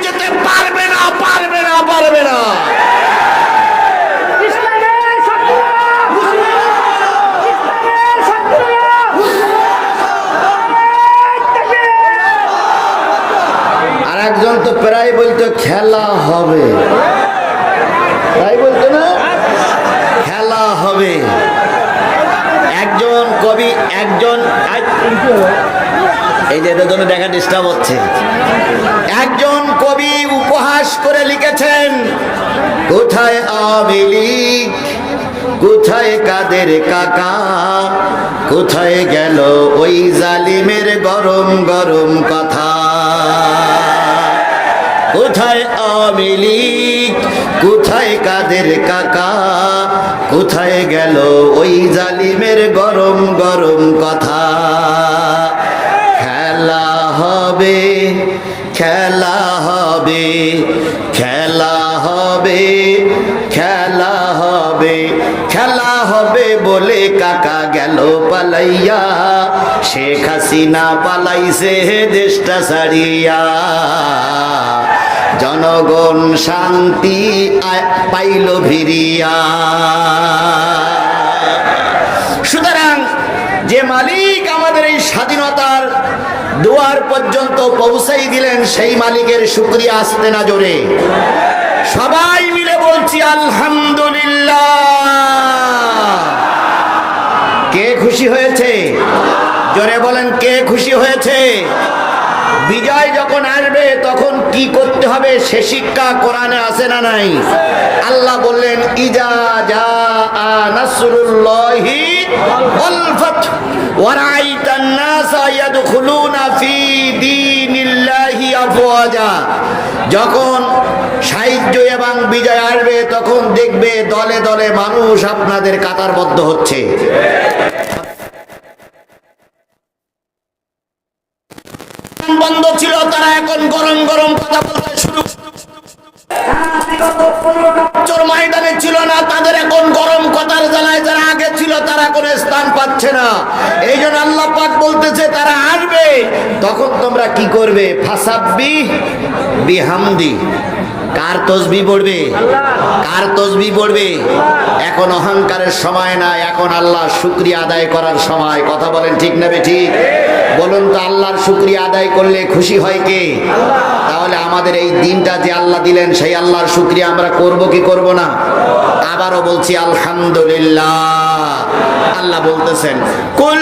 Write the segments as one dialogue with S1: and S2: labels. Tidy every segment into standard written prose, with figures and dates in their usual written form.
S1: যেতে পারবে না, পারবে না, পারবে না। আর একজন তো প্রায় বলতো খেলা হবে, তাই বলতো না, খেলা হবে। একজন কবি, একজন এই যে এদের জন্য দেখা ডিস্টার্ব হচ্ছে, একজন কবি উপহাস করে লিখেছেন, কোথায় আওয়ামী লীগ, কোথায় কাদের কাকা, কোথায় গেল ওই জালিমের গরম গরম কথা। কোথায় আওয়ামী লীগ, কোথায় কাদের কাকা, কোথায় গেল ওই জালিমের গরম গরম কথা। খেলা হবে, খেলা হবে, খেলা হবে, খেলা হবে, খেলা হবে বলে কাকা গেল পালাইয়া, শেখ হাসিনা পালাইছে দেশটা ছাড়িয়া। জনগণ শান্তি পাইল ফিরিয়া। সুতরাং যে মালিক আমাদের এই স্বাধীনতার দুয়ার পর্যন্ত পৌঁছাই দিলেন, সেই মালিকের শুকরিয়া আসতে না জোরে সবাই মিলে বলছি আলহামদুলিল্লাহ। কে খুশি হয়েছে? জোরে বলেন, কে খুশি হয়েছে? বিজয় যখন আসবে তখন কি করতে হবে সে শিক্ষা কোরআনে আছে না নাই? আল্লাহ বললেন, ইজা জাআ নাসরুল্লাহি ওয়াল ফাতহ ওয়া রাআইতান নাসা ইয়াদখুলুনা ফি দীনিল্লাহি আফওয়াজা। যখন সাহায্য এবং বিজয় আসবে তখন দেখবে দলে দলে মানুষ আপনাদের কাতারবদ্ধ হচ্ছে। বন্ধ ছিল, তারা এখন গরম গরম কথা বলতে শুরু। ময়দানে ছিল না, তাদের এখন গরম কথার জ্বালায় যারা আগে ছিল তারা এখন স্থান পাচ্ছে না। এই জন্য আল্লাহ পাক বলতেছে তারা আসবে, তখন তোমরা কি করবে? ফাসাব্বিহ বিহামদি। কার তসবিহ পড়বে? কার তসবিহ পড়বে? এখন অহংকারের সময় না, এখন আল্লাহর শুকরিয়া আদায় করার সময়। কথা বলেন ঠিক না বেঠিক? বলুন তো, আল্লাহর শুকরিয়া আদায় করলে খুশি হয় কে? তাহলে আমাদের এই দিনটা যে আল্লাহ দিলেন সেই আল্লাহর শুকরিয়া আমরা করব কি করব না? আবারও বলছি আলহামদুলিল্লাহ। আল্লাহ বলতেছেন, কুল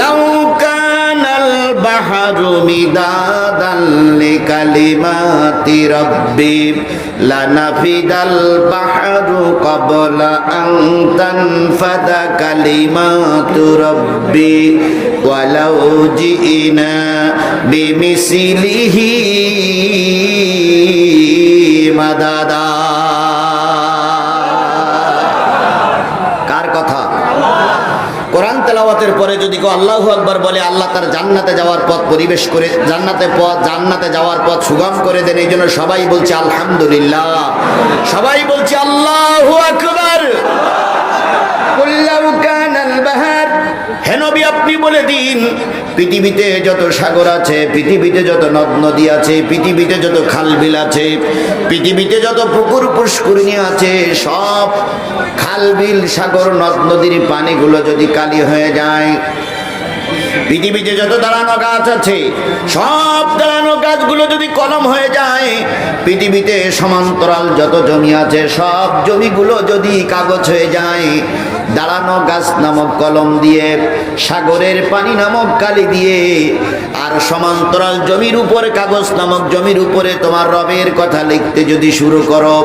S1: লাউ কানাল বাহরু মিদাদান লিকালিমাতি রাব্বি লানাফিদাল বাহরু ক্বাবলা আন তানফাদা কালিমাতু রাব্বি ওয়ালাউ জিনা বিমিসলিহি মাদাদা। কার কথা? কোরআন তেলাওয়াতের পরে যদি কেউ আল্লাহু আকবার বলে, আল্লাহ তার জান্নাতে যাওয়ার পথ পরিবেশ করে, জান্নাতে যাওয়ার পথ সুগম করে দেন। এই জন্য সবাই বলছে আলহামদুলিল্লাহ, সবাই বলছে আল্লাহু আকবার। কুল্লাউ কানাল বাহর, হে নবী আপনি বলে দিন, পৃথিবীতে যত সাগর আছে, পৃথিবীতে যত নদ নদী আছে, পৃথিবীতে যত খাল বিল আছে, পৃথিবীতে যত পুকুর পুষ্করিণী আছে, সব খাল বিল সাগর নদ নদীর পানিগুলো যদি কালি হয়ে যায়, পৃথিবীতে যত দাঁড়ানো গাছ আছে সব দাঁড়ানো গাছগুলো যদি কলম হয়ে যায়, পৃথিবীতে সমান্তরাল যত জমি আছে সব জমিগুলো যদি কাগজ হয়ে যায়, দাঁড়ানো গাছ নামক কলম দিয়ে, সাগরের পানি নামক কালি দিয়ে, আর সমান্তরাল জমির উপরে কাগজ নামক জমির উপরে তোমার রবের কথা লিখতে যদি শুরু করো,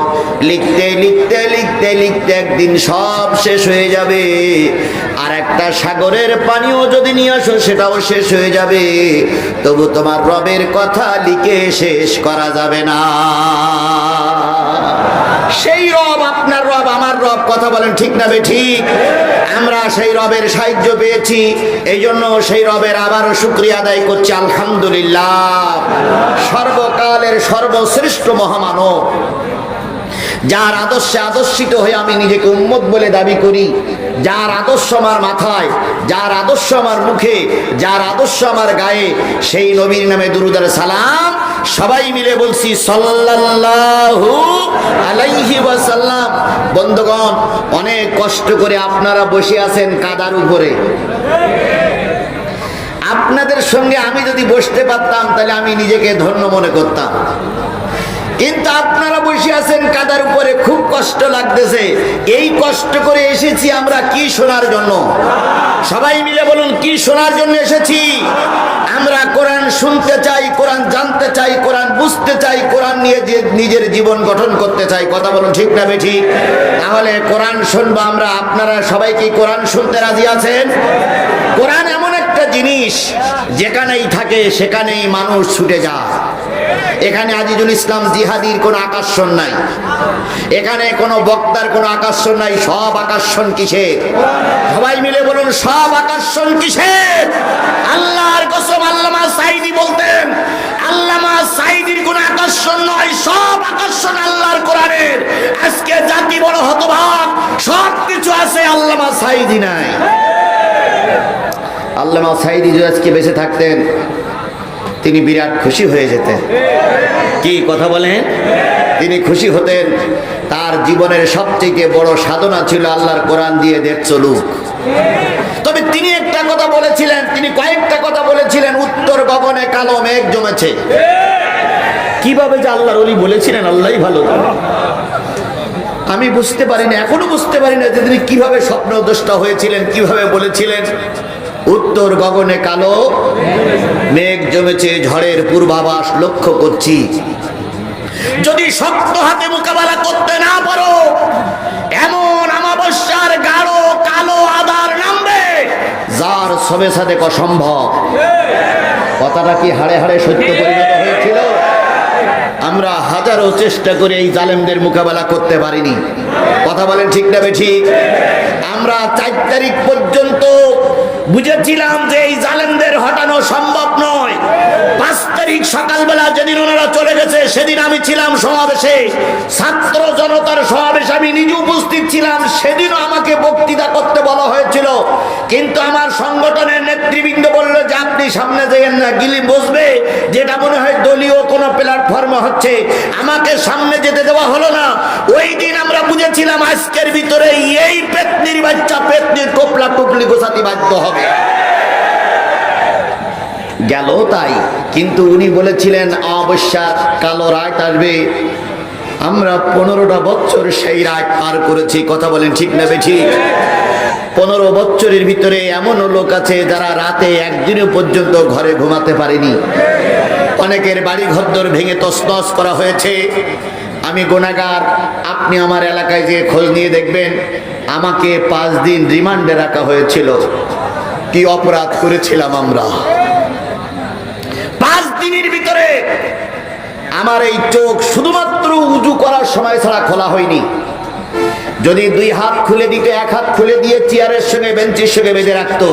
S1: লিখতে লিখতে লিখতে লিখতে একদিন সব শেষ হয়ে যাবে। আর একটা সাগরের পানিও যদি নিয়ে আসো সেটাও শেষ হয়ে যাবে, তবু তোমার রবের কথা লিখে শেষ করা যাবে না। সেই রব আপনার রব, আমার রব। কথা বলেন ঠিক না বেঠিক? আমরা সেই রবের সাহায্য পেয়েছি, এই জন্য সেই রবের আবারও শুকরিয়া আদায় করছি আলহামদুলিল্লাহ। সর্বকালের সর্বশ্রেষ্ঠ মহামানব, যার আদর্শে আদর্শিত হয়ে আমি নিজেকে উম্মত বলে দাবি করি, যার আদর্শ আমার মাথায়, যার আদর্শ আমার মুখে, যার আদর্শ আমার গায়ে, সেই নবীর নামে দুরূদ আর সালাম সবাই মিলে বলছি সাল্লাল্লাহু আলাইহি ওয়াসাল্লাম। বন্ধুগণ, অনেক কষ্ট করে আপনারা বসে আছেন কাদার উপরে। আপনাদের সঙ্গে আমি যদি বসতে পারতাম তাহলে আমি নিজেকে ধন্য মনে করতাম, কিন্তু আপনারা বসে আছেন কাদার উপরে, খুব কষ্ট লাগতেছে। এই কষ্ট করে এসেছি আমরা কি শোনার জন্য? সবাই মিলে বলুন, কি শোনার জন্য এসেছি? আমরা কোরআন শুনতে চাই, কোরআন জানতে চাই, কোরআন বুঝতে চাই, কোরআন নিয়ে যে নিজের জীবন গঠন করতে চাই। কথা বলুন ঠিক না বেঠিক? তাহলে কোরআন শুনবো আমরা। আপনারা সবাই কি কোরআন শুনতে রাজি আছেন? কোরআন এমন একটা জিনিস, যেখানেই থাকে সেখানেই মানুষ ছুটে যায়। এখানে আজিজুল ইসলাম জিহাদির কোনো আকর্ষণ নাই, এখানে কোনো বক্তার কোনো আকর্ষণ নাই। সব আকর্ষণ কিসে? সবাই মিলে বলুন, সব আকর্ষণ কিসে? আল্লাহর কসম, আল্লামা সাঈদী বলতেন, আল্লামা সাঈদীর কোনো আকর্ষণ নয়, সব আকর্ষণ আল্লাহর কোরআনের। আজকে জাতি বড় হতভাগ, সব কিছু আছে, আল্লামা সাঈদী নাই। আল্লামা সাঈদী যদি আজকে বেঁচে থাকতেন, তিনি বিরাট খুশি হয়ে যেতেন। কি কথা বলেন? তিনি খুশি হতেন। তার জীবনের সবচেয়ে বড় সাধনা ছিল আল্লাহর কোরআন দিয়ে দেশ চলুক। তবে তিনি একটা কথা বলেছিলেন, তিনি কয়েকটা কথা বলেছিলেন, উত্তর গগনে কালো মেঘ জমেছে। কিভাবে যে আল্লাহর ওলি বলেছিলেন, আল্লাহই ভালো জানে। আমি বুঝতে পারি না, এখনো বুঝতে পারি না যে তিনি কিভাবে স্বপ্নদ্রষ্টা হয়েছিলেন, কিভাবে বলেছিলেন উত্তর গগনে কালো মেঘ জমেছে, ঝড়ের পূর্বাভাস লক্ষ্য করছি। যদি শক্ত হাতে মোকাবেলা করতে না পারো, এমন অমাবস্যার গাঢ় কালো আধার নামবে যার সবে সাথে অসম্ভব। কথাটা কি হাড়ে হাড়ে সত্য পরিণত হয়েছিল? আমরা হাজারো চেষ্টা করে এই জালেমদের মোকাবেলা করতে পারিনি। কথা বলেন ঠিক না বেঠিক? আমরা 4 তারিখ পর্যন্ত বুঝেছিলাম যে এই জালেমদের হটানো সম্ভব নয়। 5 তারিখ সকালবেলা যেদিন ওনারা চলে গেছে, সেদিন আমি ছিলাম সমাবেশে, ছাত্র জনতার সমাবেশে আমি নিজে উপস্থিত ছিলাম। সেদিনও আমাকে বক্তৃতা করতে বলা হয়েছিল, কিন্তু আমার সংগঠনের নেতৃবৃন্দ বলল যে আপনি সামনে যাবেন না, গিলি বসবে, যেটা মনে হয় দলীয় কোনো প্ল্যাটফর্মে হচ্ছে। আমাকে সামনে যেতে দেওয়া হলো না। ওই দিন আমরা বুঝেছিলাম আজকের ভিতরে এই পেতনির বাচ্চা পেতনির টোপলা টুপলি গোছাতে বাধ্য হবে। গেল তাই, কিন্তু উনি বলেছিলেন অমাবস্যার কালো রাত আসবে। আমরা 15টা বছর সেই রাত পার করেছি। কথা বলেন ঠিক না বেঠিক? 15 বছরের ভিতরে এমনও লোক আছে যারা রাতে একদিনও পর্যন্ত ঘরে ঘুমাতে পারেনি। অনেকের বাড়ি ঘরদোর ভেঙে তছনছ করা হয়েছে। আমি গুনাহগার, আপনি আমার এলাকায় যে খোঁজ নিয়ে দেখবেন, আমাকে 5 দিন রিমান্ডে রাখা হয়েছিল। কি অপরাধ করেছিলাম আমরা? 5 দিনের ভিতরে আমার এই চোখ শুধুমাত্র উজু করার সময় ছাড়া খোলা হয়নি। যদি 2 হাত খুলে দিতে, 1 হাত খুলে দিয়ে চেয়ারের সঙ্গে বেঞ্চের সঙ্গে বেঁধে রাখতো।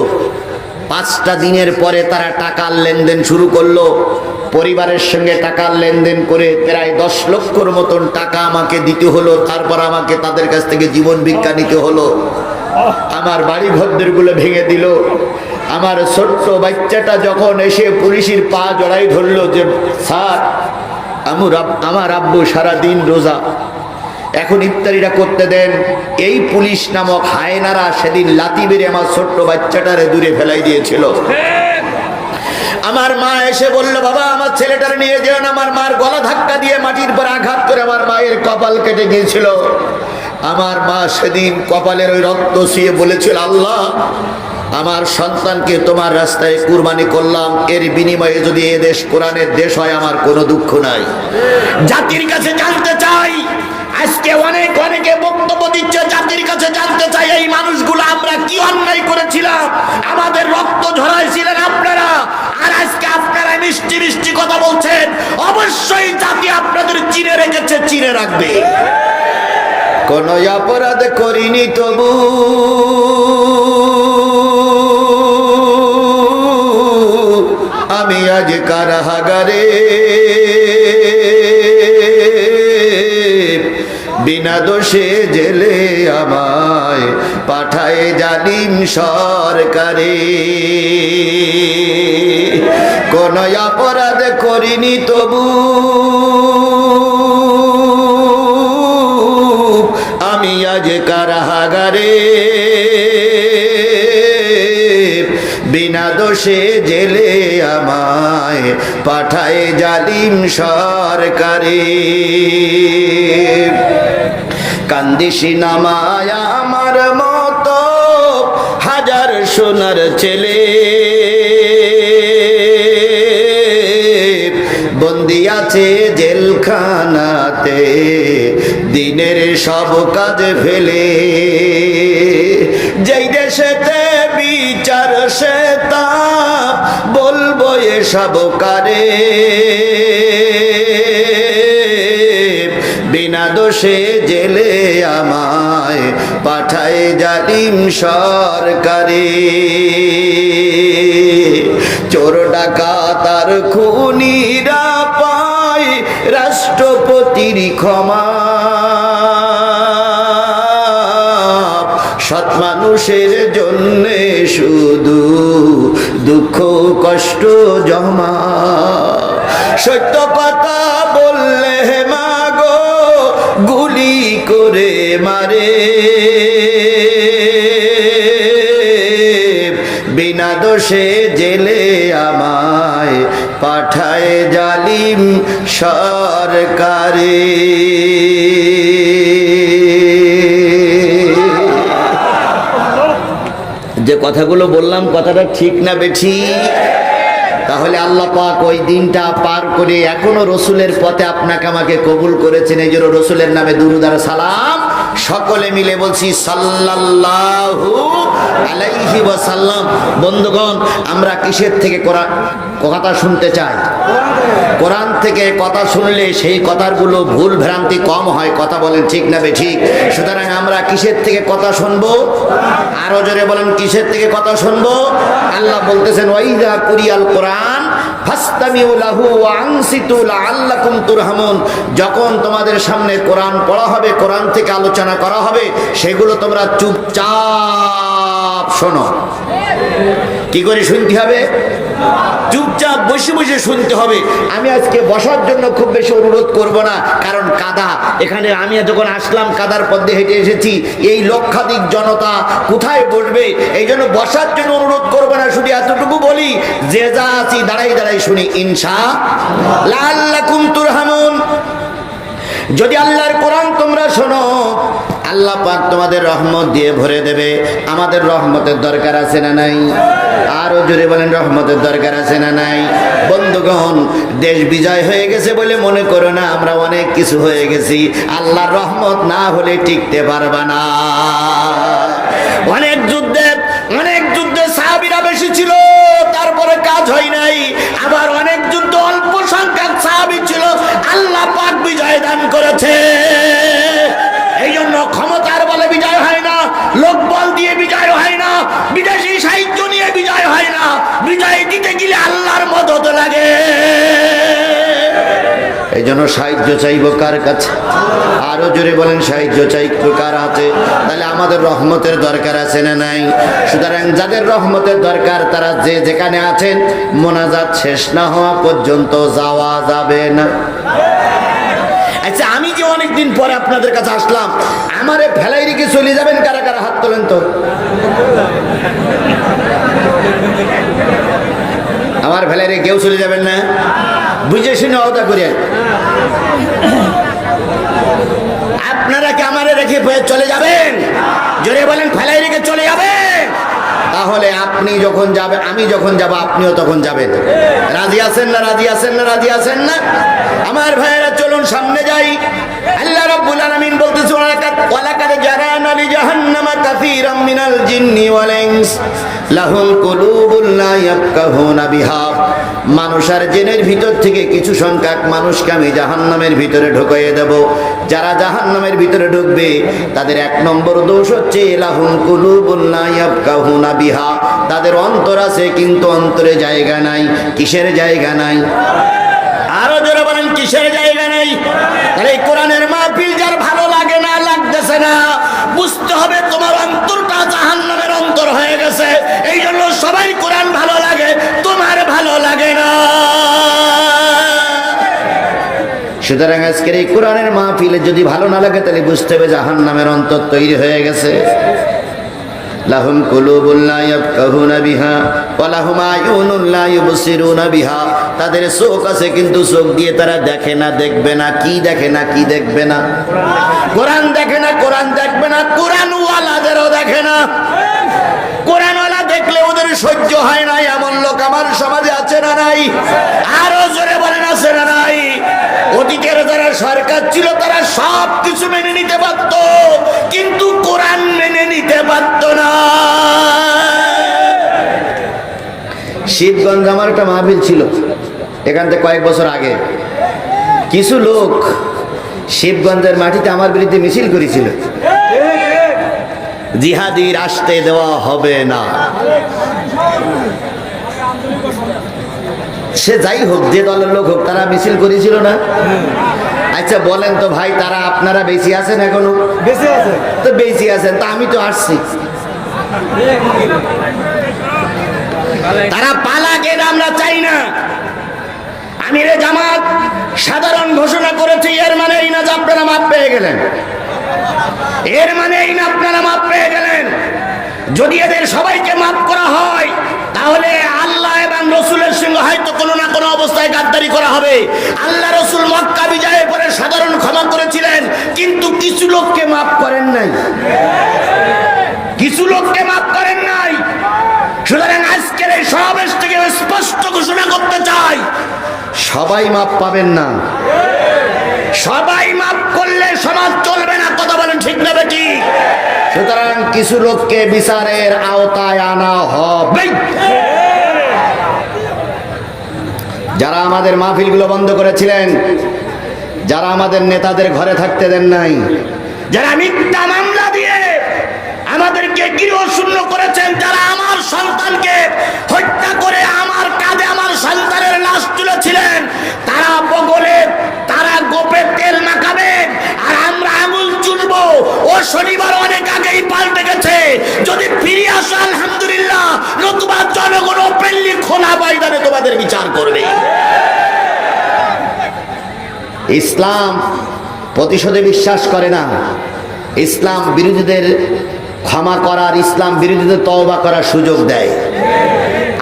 S1: 5টা দিনের পরে তারা টাকার লেনদেন শুরু করলো। পরিবারের সঙ্গে টাকার লেনদেন করে প্রায় 10 লক্ষর মতন টাকা আমাকে দিতে হলো। তারপর আমাকে তাদের কাছ থেকে জীবন ভিক্ষা নিতে হলো। আমার বাড়ি ঘরদোরগুলো ভেঙে দিল। আমার ছোট্ট বাচ্চাটা যখন এসে পুলিশের পা জড়াই ধরলো যে স্যার, আমার আব্বু সারাদিন রোজা, এখন ইফতারিটা করতে দেন, এই পুলিশ নামক হায়নারা সেদিন লাথি মেরে আমার ছোট্ট বাচ্চাটারে দূরে ফেলাই দিয়েছিল। আমার মা এসে বলল, বাবা আমার ছেলেটারে নিয়ে যেও না। আমার মার গলা ধাক্কা দিয়ে মাটির পর আঘাত করে আমার মায়ের কপাল কেটে গিয়েছিল। আমার মা সেদিন কপালের ওই রক্ত ছুঁয়ে বলেছিল, আল্লাহ, আমার সন্তানকে তোমার রাস্তায় কুরবানি করলাম, এর বিনিময়ে যদি এ দেশ কোরআনের দেশ হয় আমার কোনো দুঃখ নাই। জাতির কাছে জানতে চাই, আজকে অনেকে বক্তব্য দিচ্ছে, জাতির কাছে জানতে চাই এই মানুষগুলো আমরা কি অন্যায় করেছিলাম? আমাদের রক্ত ঝরাইছিলেন আপনারা, আর আজকে আপনারা মিষ্টি মিষ্টি কথা বলছেন। অবশ্যই জাতি আপনাদের চিনে রেখেছে, চিনে রাখবে। কোন অপরাধ করিনি তবু আমি আজ কারাগারে, বিনা দোষে জেলে আমায় পাঠায় জালিম সরকারে। কোন অপরাধ করিনি তবু আমি আজ কারাগারে, বিনা দোষে জেলে আমায় পাঠায় জালিম সরকারে। কান্দিসি নামায় আমার মতো হাজার সোনার ছেলে, বন্দি আছে জেলখানাতে দিনের সব কাজ ফেলে। যেই দেশেতে বিচার সে তা বলবো এসব কারে, বিনা দোষে জেলে আমায় পাঠায় জালিম সরকারে। চোর ডাকাত আর খুনিরা পায় রাষ্ট্রপতির ক্ষমা, সৎ মানুষের জন্যে শুধু দুঃখ কষ্ট জমা। সত্য কথা বললে মাগো গুলি করে মারে, বিনা দোষে জেলে আমায় পাঠায় জালিম সরকারে। যে কথাগুলো বললাম কথাটা ঠিক না বেঠিক? তাহলে আল্লাহ পাক ওই দিনটা পার করে এখনো রসুলের পথে আপনাকে আমাকে কবুল করেছেন। এই জন্য রসুলের নামে দুরূদ আর সালাম সকলে মিলে বলছি সাল্লাল্লাহু আলাইহি ওয়াসাল্লাম। বন্ধুগণ, আমরা কিসের থেকে কথা শুনতে চাই? কোরআন থেকে কথা শুনলে সেই কথাগুলো ভুল ভ্রান্তি কম হয়। কথা বলেন ঠিক না বেঠিক? সুতরাং আমরা কিসের থেকে কথা শুনবো? আরো জোরে বলেন, কিসের থেকে কথা শুনবো? আল্লাহ বলতেছেন ওয়াইদা কুরিয়াল কোরআন ফাসতামিউ লাহু ওয়া আনসিতু লাআল্লাকুম তুরহামুন। যখন তোমাদের সামনে কোরআন পড়া হবে, কোরআন থেকে আলোচনা করা হবে, সেগুলো তোমরা চুপচাপ শোনো। কি করে শুনতে হবে? চুপচাপ বসে বসে শুনতে হবে। আমি আজকে বসার জন্য খুব বেশি অনুরোধ করব না, কারণ কাদা। এখানে আমি যখন আসলাম কাদার পথে হেঁটে এসেছি, এই লক্ষাধিক জনতা কোথায় বসবে? এই জন্য বসার জন্য অনুরোধ করব না, শুধু এতটুকু বলি যে যা আছি দাঁড়াই দাঁড়াই শুনি ইনশাআল্লাহ লাআল্লাকুম তুরহামুন। যদি আল্লাহর কোরআন তোমরা শোনো, আল্লাহ পাক তোমাদের রহমত দিয়ে ভরে দেবে। আমাদের রহমতের দরকার আছে না নাই? আরো জোরে বলেন, রহমতের দরকার আছে না নাই? বন্ধুগণ, দেশ বিজয় হয়ে গেছে বলে মনে করো না আমরা অনেক কিছু হয়ে গেছি। আল্লাহর রহমত না হলে টিকতে পারবা না। অনেক যুদ্ধে সাহাবীরা বেশি ছিল, তারপরে কাজ হয় নাই। আবার অনেক যুদ্ধ অল্প সংখ্যক সাহাবী ছিল, আল্লাহ পাক বিজয় দান করেছে। এই জন্য ক্ষমতার বলে বিজয় হয় না, লোকবল দিয়ে বিজয় হয় না, বিদেশি সাহায্য নিয়ে বিজয় হয় না। বিজয় দিতে গেলে আল্লাহর মদদ লাগে। এই জন্য সাহায্য চাইব কার কাছে? আরো জোরে বলেন, সাহায্য চাইব কার হাতে? তাহলে আমাদের রহমতের দরকার আছে না নাই? সুতরাং যাদের রহমতের দরকার তারা যে যেখানে আছেন, মোনাজাত শেষ না হওয়া পর্যন্ত যাওয়া যাবে না। আচ্ছা, আমি যে অনেকদিন পরে আপনাদের কাছে আসলাম, আমারে ফেলাই রেখে চলে যাবেন কারা কারা? হাত তোলেন তো। আমার ফেলাই রেখে কেউ চলে যাবেন না? বুঝে শুনে অবদা করে। আপনারা কি আমারে রেখে চলে যাবেন? জোরে বলেন, ফেলাই রেখে চলে যাবেন? তাহলে আপনি যখন যাবেন, আমি যখন যাব, আপনিও তখন যাবেন। রাজি আছেন না? রাজি আছেন না? রাজি আছেন না? আমার ভাইয়েরা চলুন সামনে যাই। আল্লাহ রাব্বুল আলামিন বলতেছে ওয়ালাকাদ জারানা লিজাহান্নামা কাসীরাম মিনাল জিন্নি ওয়াল ইনস লাহুম কুলুবুন লা ইয়াফকাহুনা বিহা। মানুষ আর জিনের ভিতর থেকে কিছু সংখ্যক মানুষকে আমি জাহান্নামের ভিতরে ঢুকিয়ে দেব। যারা জাহান্নামের ভিতরে ঢুকবে তাদের এক নম্বর দোষ হচ্ছে লাহুম কুলুবুন লা ইয়াফকাহুনা বিহা, তাদের অন্তর আছে কিন্তু অন্তরে জায়গা নাই। কিসের জায়গা নাই? আরো জোরে বলেন, কিসের জায়গা নাই? তাহলে এই কোরআনের মাহফিল যার ভালো লাগে না, লাগতেছে না, বুঝতে হবে তোমার অন্তরটা লাগে না। সুতরাং আজকের এই কোরআনের মাহফিলে যদি ভালো না লাগে তাহলে বুঝতে হবে জাহান্নামের অন্তর তৈরি হয়ে গেছে। লাহুম কুলুবুন লা ইয়াফকাহুনা বিহা ওয়া লাহুম আয়ুনুন লা ইউবসিরুনা বিহা, তাদের চোখ আছে কিন্তু চোখ দিয়ে তারা দেখে না, দেখবে না। কি দেখে না, কি দেখবে না? কোরআন দেখে না, কোরআন দেখবে না। কোরআনওয়ালাদেরও দেখে না। কোরআনওয়ালা দেখলে ওদের সহ্য হয় না, এমন লোক আমার সমাজে আছে না নাই? আরো জোরে বলেন, আছে না নাই? অতীতের যারা সরকার ছিল তারা সব কিছু মেনে নিতে পারত, কিন্তু কোরআন মেনে নিতে পারত না। শিবগঞ্জ আমার একটা মাহফিল ছিল, এখান থেকে কয়েক বছর আগে কিছু লোক শিবগঞ্জের মাটিতে আমার বিরুদ্ধে মিছিল করেছিল, জিহাদির আসতে দেওয়া হবে না। সে যাই হোক, যে দলের লোক হোক, তারা মিছিল করেছিল না? আচ্ছা বলেন তো ভাই, তারা আপনারা বেশি আছেন এখনো? বেশি আছে তো, বেশি আছেন তো, আমি তো আসছি। তারা পালাকে আমরা চাই না। আমিরে জামাত সাধারণ ঘোষণা করেছে, এর মানে এই না যে আপনারা মাপ পেয়ে গেলেন, এর মানে এই না আপনারা মাপ পেয়ে গেলেন। যদি এদের সবাইকে মাফ করা হয় তাহলে আল্লাহ এবং রসুলের সঙ্গে হয়তো কোনো না কোনো অবস্থায় গাদ্দারি করা হবে। আল্লাহ রসুল মক্কা বিজয়ের পরে সাধারণ ক্ষমা করেছিলেন, কিন্তু কিছু লোককে মাফ করেন নাই, কিছু লোককে মাফ করেন নাই। সুতরাং আজকের এই সমাবেশ থেকে স্পষ্ট ঘোষণা করতে চাই, সবাই মাফ পাবেন না। সবাই মাফ করলে সমাজ চলবে না, কথা বলেন ঠিক না বেটি? সুতরাং কিছু লোককে বিচারের আওতায় আনা হবে। যারা আমাদের মাহফিলগুলো বন্ধ করেছিলেন, যারা আমাদের নেতাদের ঘরে থাকতে দেন নাই, যারা মিথ্যা মামলা দিয়ে আমাদেরকে গৃহশূন্য করেছেন, যারা আমার সন্তানকে হত্যা করে আমার কাঁধে আমার সন্তানের লাশ তুলেছিলেন, তারা বগলে, তারা গোপে তেল মাখাবেন আর আমরা আঙুল চুষবো। ও শনিবার অনেক আগেই পাল্টে গেছে। যদি ফিরে আসো আলহামদুলিল্লাহ, নতুবা জনগণ ওপেনলি খোলা ময়দানে তোমাদের বিচার করবে। ইসলাম প্রতিশোধে বিশ্বাস করে না। ইসলাম বিরোধীদের ক্ষমা করার, ইসলাম বিরোধীদের তওবা করার সুযোগ দেয়।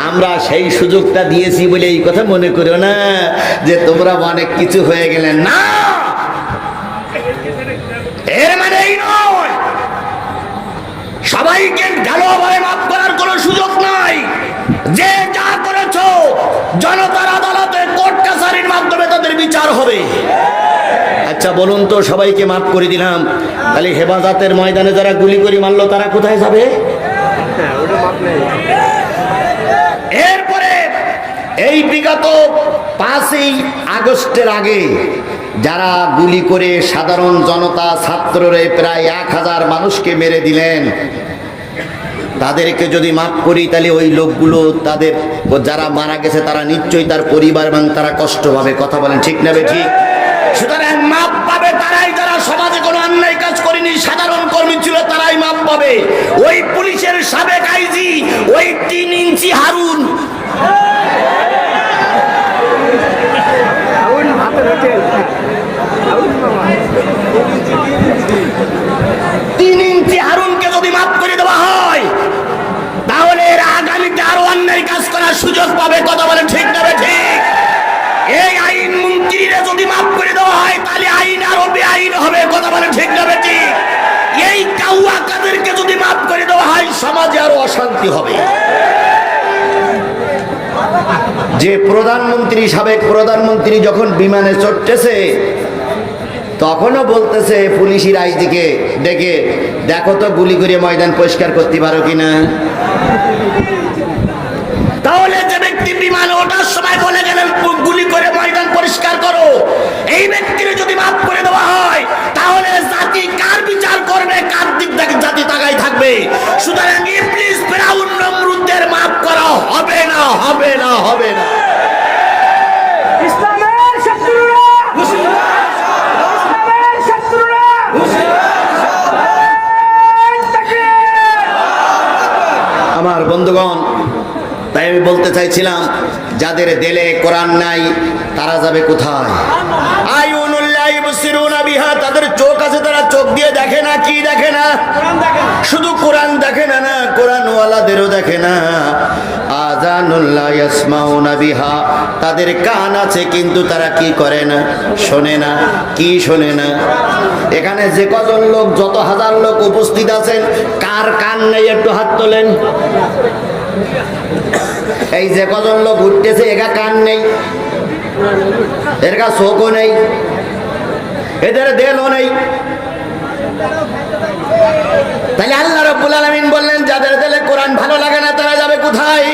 S1: আমরা সেই সুযোগটা দিয়েছি বলে এই কথা মনে করো না যে তোমরা অনেক কিছু হয়ে গেলেন। না, এর মানে এই নয় সবাইকে ঢালোভাবে মাফ করার কোনো সুযোগ নাই। যে যা করেছো জনতার আদালতে, কোর্ট কাছারির মাধ্যমে তাদের বিচার হবে। আচ্ছা বলুন তো, সবাইকে মাফ করে দিলাম, তাহলে হেফাজতের ময়দানে যারা গুলি করে মারলো তারা কোথায় যাবে? এরপরে এই বিগত 5ই আগস্টের আগে যারা গুলি করে সাধারণ জনতা, ছাত্ররে প্রায় 1000 মানুষকে মেরে দিলেন, তাদেরকে যদি মাফ করি তাহলে ওই লোকগুলো, তাদের যারা মারা গেছে তারা নিশ্চয়ই, তার পরিবার এবং তারা কষ্ট পাবে। কথা বলেন ঠিক না বেঠিক? সুতরাং মাপ পাবে তারাই যারা সমাজে কোনো অন্যায় কাজ করেনি, সাধারণ কর্মী ছিল, তারাই মাপ পাবে। ওই পুলিশের সাবেক আইজি, ওই 3 ইঞ্চি হারুন, হারুনকে যদি মাফ করে দেওয়া হয় তাহলে এর আগামীতে আরো অন্যায় কাজ করার সুযোগ পাবে। কথা বলেন ঠিক না ঠিক? এই আইন মন্ত্রীরা যদি মাফ করে দেওয়া হয় তাহলে আইন আরো বেআইন হবে। কথা বলেন ঠিক না ঠিক? এই কাউয়া কাদেরকে যদি মাফ করে দেওয়া হয় সমাজে আরো অশান্তি হবে। যে প্রধানমন্ত্রী, সাবেক প্রধানমন্ত্রী যখন বিমানে চড়তেছে তখনও বলতেছে পুলিশের আইজিকে ডেকে, দেখো তো গুলি করে ময়দান পরিষ্কার করতে পারো কিনা। তাহলে যে ব্যক্তি বিমানে ওঠার সময় বলে গেলেন গুলি করে ময়দান পরিষ্কার করো, এই ব্যক্তির যদি মাফ করে দেওয়া হয় তাহলে জাতি কার বিচার করবে, কার দিক থেকে জাতি তাকাই থাকবে। সুতরাং ইবলিস, ফিরাউন, নমরুদদের মাফ করা হবে না, হবে না, হবে না।
S2: ইসলামের শত্রুরা, ইসলামের শত্রুরা,
S1: আমার বন্ধুগণ, তাই আমি বলতে চাইছিলাম যাদের দিলে কোরআন নাই তারা যাবে কোথায়? আইউনুল্লাহি ইবসিরুনা বিহা, তাদের চোখ আছে, তারা চোখ দিয়ে দেখে না। কি দেখে না? শুধু কোরআন দেখে না, না কোরআন ওয়ালাদেরও দেখে না। আযানুল্লাহ ইয়াসমাউনা বিহা, তাদের কান আছে কিন্তু তারা কি করে না? শোনে না। কি শোনে না? এখানে যে কজন লোক, যত হাজার লোক উপস্থিত আছেন, কার কান নেই একটু হাত তোলেন। এই যে কজন লোক উঠতেছে, একা কান নেই, এর কা চোখও নেই, এদের দেলও নেই। তাহলে আল্লাহ রাব্বুল আলামিন বললেন, যাদের দিলে কোরআন ভালো লাগে না তারা যাবে কোথায়?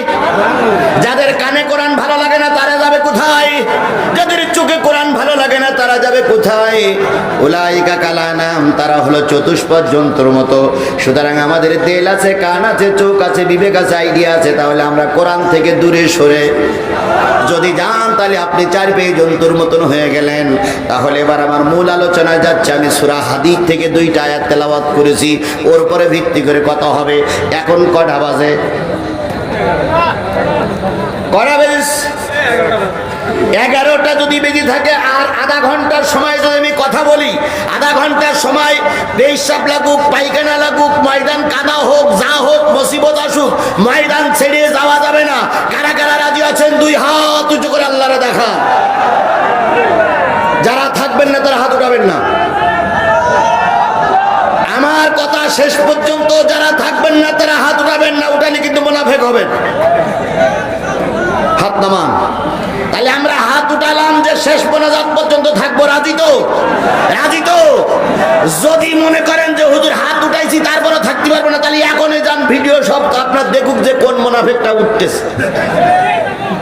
S1: যাদের কানে কোরআন ভালো লাগে না তারা যাবে কোথায়? যাদের চোখে কোরআন ভালো লাগে না তারা যাবে কোথায়? উলাইকা কালানাম, তারা হলো চতুষ্পদ জন্তুর মতো। সুতরাং আমাদের দিল আছে, কান আছে, চোখ আছে, বিবেক আছে, আইডিয়া আছে, তাহলে আমরা কোরআন থেকে দূরে সরে যদি যান তাহলে আপনি চার পেয়ে জন্তুর মতন হয়ে গেলেন। তাহলে এবার আমার মূল আলোচনায় যাচ্ছে। আমি সূরা হাদীদ থেকে 2টা আয়াত তেলাওয়াত করেছি, ওর উপরে ভিত্তি করে কথা হবে। এখন কটা বাজে? কটা বেজে? 11টা যদি বেজে থাকে আর আধা ঘন্টার সময় যদি আমি কথা বলি, আধা ঘন্টার সময় পেশাব লাগুক, পায়খানা লাগুক, ময়দান কাদা হোক, যা হোক, মুসিবত আসুক, ময়দান ছেড়ে যাওয়া যাবে না। কারা কারা রাজি আছেন 2 হাত উঁচু করে আল্লাহরে দেখা। যারা থাকবেন না তারা হাত উঠাবেন না। আমার কথা শেষ পর্যন্ত যারা থাকবেন না তারা হাত উঠাবেন না, উঠালে কিন্তু মুনাফিক হবেন। হাত নামান। তাহলে আমরা হাত উঠালাম যে শেষ মোনাজাত পর্যন্ত থাকবো। রাজি তো? রাজি তো? যদি মনে করেন যে হুজুর হাত উঠাইছি তারপরে থাকতে পারবো না, তাহলে এখনই যান, ভিডিও সব আপনার দেখুক যে কোন মুনাফিকটা উঠতেছে।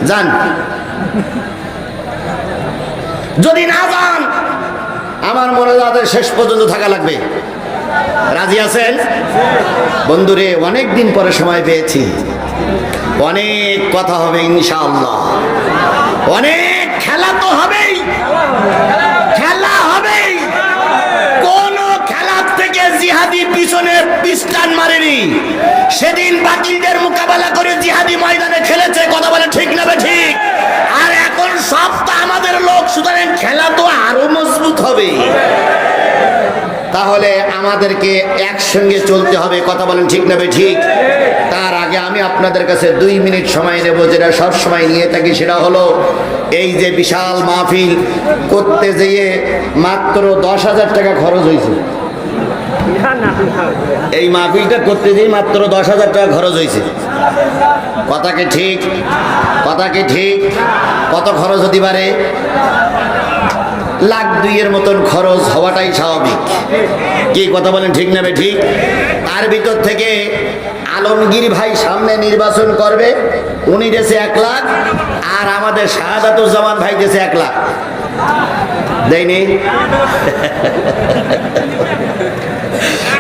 S1: যান। যদি না যান, আমার মোনাজাতের শেষ পর্যন্ত থাকা লাগবে। রাজি আছেন? বন্ধুরে, অনেক দিন পরে সময় পেয়েছি, অনেক কথা হবে ইনশাআল্লাহ, অনেক খেলা তো হবেই, খেলা হবেই। কোন খেলার থেকে জিহাদি পিছনে পিস্টান মারেনি। সেদিন বাতিলদের মোকাবেলা করে জিহাদি ময়দানে খেলেছে। কথা বলে ঠিক না ঠিক? আর এখন সব তো আমাদের লোক, সুতরাং খেলা তো আরো মজবুত হবে। তাহলে আমাদেরকে একসঙ্গে চলতে হবে। কথা বলেন ঠিক না ঠিক? তার আগে আমি আপনাদের কাছে 2 মিনিট সময় নেব, যেটা সব সময় নিয়ে থাকি। সেটা হলো এই যে বিশাল মাহফিল করতে যেয়ে মাত্র 10,000 টাকা খরচ হয়েছে। এই মাহফিলটা করতে যেয়ে মাত্র 10,000 টাকা খরচ হয়েছে। কথা কি ঠিক? কথা কি ঠিক? কত খরচ হতে পারে? 1,2,000 মতন খরচ হওয়াটাই স্বাভাবিক। কি কথা বলেন ঠিক না ঠিক? তার ভিতর থেকে আলমগীর ভাই সামনে নির্বাচন করবে, উনি দিয়েছে 1 লাখ, আর আমাদের শাহাদাতুজ্জামান ভাই দিয়েছে 1 লাখ। দেয়নি?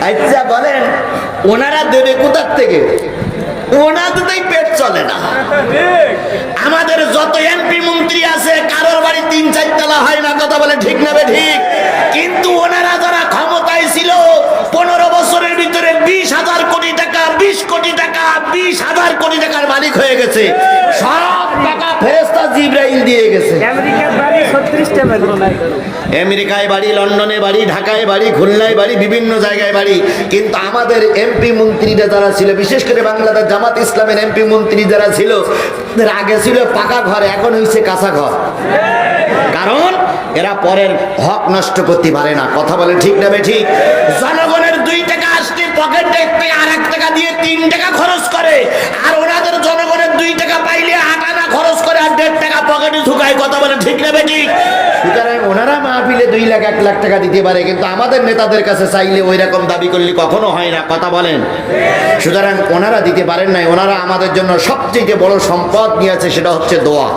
S1: আচ্ছা বলেন, ওনারা দেবে কোথার থেকে? ওনাদেরই পেট চলে না। আমাদের যত এমপি মন্ত্রী আছে কারোর বাড়ি 3-4 তলা হয় না। কথা বলে ঠিক না ঠিক? কিন্তু ওনারা যারা ক্ষমতায় ছিল 15 বছরের ভিতরে 20,000 কোটি টাকা, 20 কোটি টাকা, 20,000 কোটি টাকার মালিক হয়ে গেছে। সব টাকা ফেরেশতা জিবরাইল দিয়ে গেছে।
S2: আমেরিকার বাড়ি 36টা বাড়ি,
S1: আমেরিকায় বাড়ি, লন্ডনে বাড়ি, ঢাকায় বাড়ি, খুলনায় বাড়ি, বিভিন্ন জায়গায় বাড়ি। কিন্তু আমাদের এমপি মন্ত্রীরা যারা ছিল, বিশেষ করে বাংলাদেশ জামাত ইসলামের এমপি মন্ত্রী যারা ছিল, আগে ছিল পাকা ঘর, এখন হয়েছে কাঁচা ঘর। কারণ এরা পরের হক নষ্ট করতে পারে না। কথা বলে ঠিক না ঠিক? জনগণের 2 টাকা আসলে পকেটে আর 1 টাকা দিয়ে 3 টাকা খরচ করে, আর ওনাদের জনগণের 2 টাকা পাইলে 8 আনা খরচ করে আর 1.5 টাকা পকেটে ঢুকায়। কথা বলে ঠিক না ঠিক? সুতরাং ওনারা মাহফিলে 2 লাখ 1 লাখ টাকা দিতে পারে, কিন্তু আমাদের নেতাদের কাছে চাইলে ওই রকম দাবি করলে কখনো হয় না। কথা বলেন? সুতরাং ওনারা দিতে পারেন নাই। ওনারা আমাদের জন্য সবচেয়ে বড় সম্পদ নিয়েছে, সেটা হচ্ছে দোয়া।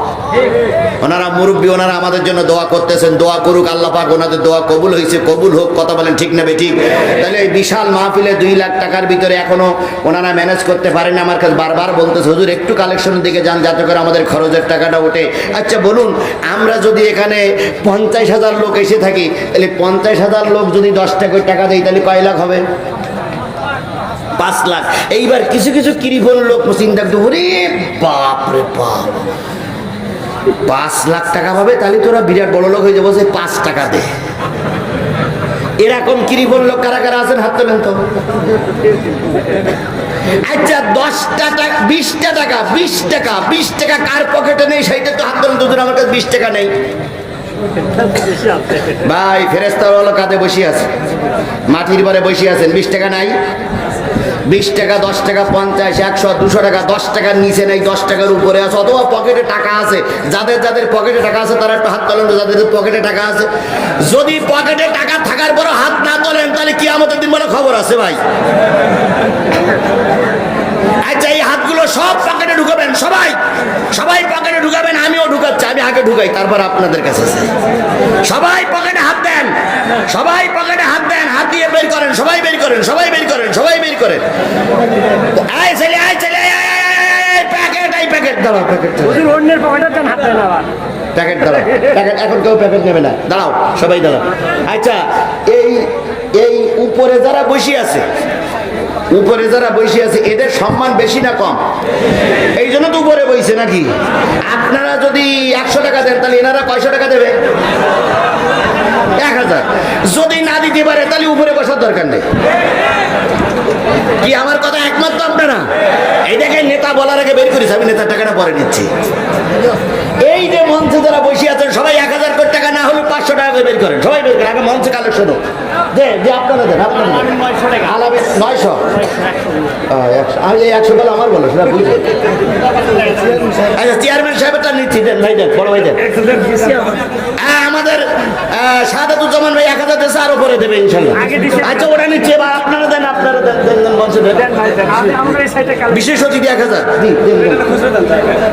S1: ওনারা মুরব্বী, ওনারা আমাদের জন্য দোয়া করতেছেন। দোয়া করুক আল্লাহ পাক, ওনাদের দোয়া কবুল হয়েছে, কবুল হোক। কথা বলেন ঠিক না ঠিক? তাহলে এই বিশাল মাহফিলে 2 লাখ টাকার ভিতরে এখনো ওনারা ম্যানেজ করতে পারেন না। আমার কাছে বারবার বলতেছে, হুজুর একটু কালেকশনের দিকে যান যাতে করে আমাদের খরচের টাকাটা ওঠে। আচ্ছা বলুন, আমরা যদি এখানে 50,000 লোক এসে থাকি, তাহলে 50,000 লোক যদি 10 টাকা টাকা দেয়, তাহলে কয় লাখ হবে? 5 লাখ। এইবার কিছু কিছু কিরিফোন লোক চিন্তা করতে, ওরে বাপ রে বাপ, 5 লাখ টাকা পাবে, তাহলে তোরা বিরাট বড় লোক হয়ে যাবো, যে 5 টাকা দে। এরকম কিরিবল লোক কারা কারা আছেন হাত তোলেন তো। আচ্ছা 10টা টাকা 20টা টাকা 20 টাকা কার পকেটে নেই সেইটা তো হাত তোলেন। দুজন আমার কাছে 20 টাকা নেই ভাই। ফেরেশতাওয়ালা কাঁধে বসে আছে, মাটির পরে বসে আছেন, 20 টাকা নাই। 20 টাকা 10 টাকা 50 100 200 টাকা 10 টাকার নিচে নেই, 10 টাকার উপরে আছে, অথবা পকেটে টাকা আছে। যাদের যাদের পকেটে টাকা আছে তারা একটু হাত তোলেন, যাদের পকেটে টাকা আছে। যদি পকেটে টাকা থাকার পরও হাত না তোলেন তাহলে কিয়ামতের দিন বলে খবর আছে ভাই। আচ্ছা এই হাতগুলো সব পকেটে ঢুকাবেন, সবাই সবাই পকেটে ঢুকাবেন। আমিও ঢুকাচ্ছি, আমি আগে ঢুকাই তারপর আপনাদের কাছে যাই। সবাই পকেটে হাত দেন, সবাই পকেটে হাত দেন, হাত দিয়ে বের করেন, সবাই বের করেন, সবাই বের করেন, সবাই বের করেন। আয় ছেলে আয় ছেলে, প্যাকেট এই প্যাকেট দাঁড়াও, প্যাকেট
S2: হুজুর অন্যের পকেটে দেন, হাত দেন আবার।
S1: প্যাকেট দাঁড়াও, প্যাকেট এখন কেউ প্যাকেট নেবে না, দাঁড়াও সবাই দাঁড়াও। আচ্ছা এই এই উপরে যারা বসে আছে, উপরে যারা বসে আছে এদের সম্মান বেশি না কম? এই জন্য তো উপরে বইছে নাকি? আপনারা যদি 100 টাকা দেন তাহলে এনারা কয়শো টাকা দেবে? 1000। যদি না দিতে পারে তাহলে উপরে বসার দরকার নেই। কি আমার কথা একমত তো আপনারা? এই দেখেন নেতা বলার আগে বের করিস, আমি নেতার টাকাটা পরে নিচ্ছি। এই যে মঞ্চে যারা বসে আছেন সবাই 1000 কোটি টাকা না হলে 500 টাকা করে বের করেন, সবাই বের করেন। আগে মঞ্চে কালেকশন হোক, দে দে আপনারা দেন, আপনারা দেন।
S2: 900 টাকা
S1: আলাবে 900, 100 আমি এই 100 টাকা আমার বলো সেটা বুঝলেন। আচ্ছা চেয়ারম্যান সাহেবটা নিচ্ছি, দেন ভাই দেন, বড় ভাই দেন। আমাদের শাহাদাতুজ্জামান ভাই 1000 দেশে আরো পরে দেবে ইনশাল্লাহ। আচ্ছা ওটা নিচ্ছে, এবার আপনারা দেন, আপনারা দেন, দেন দেন মঞ্চে দেন।
S2: আমরা এই সাইডে কাল
S1: বিশেষ অতিথি 1000 দি, দেন দেন।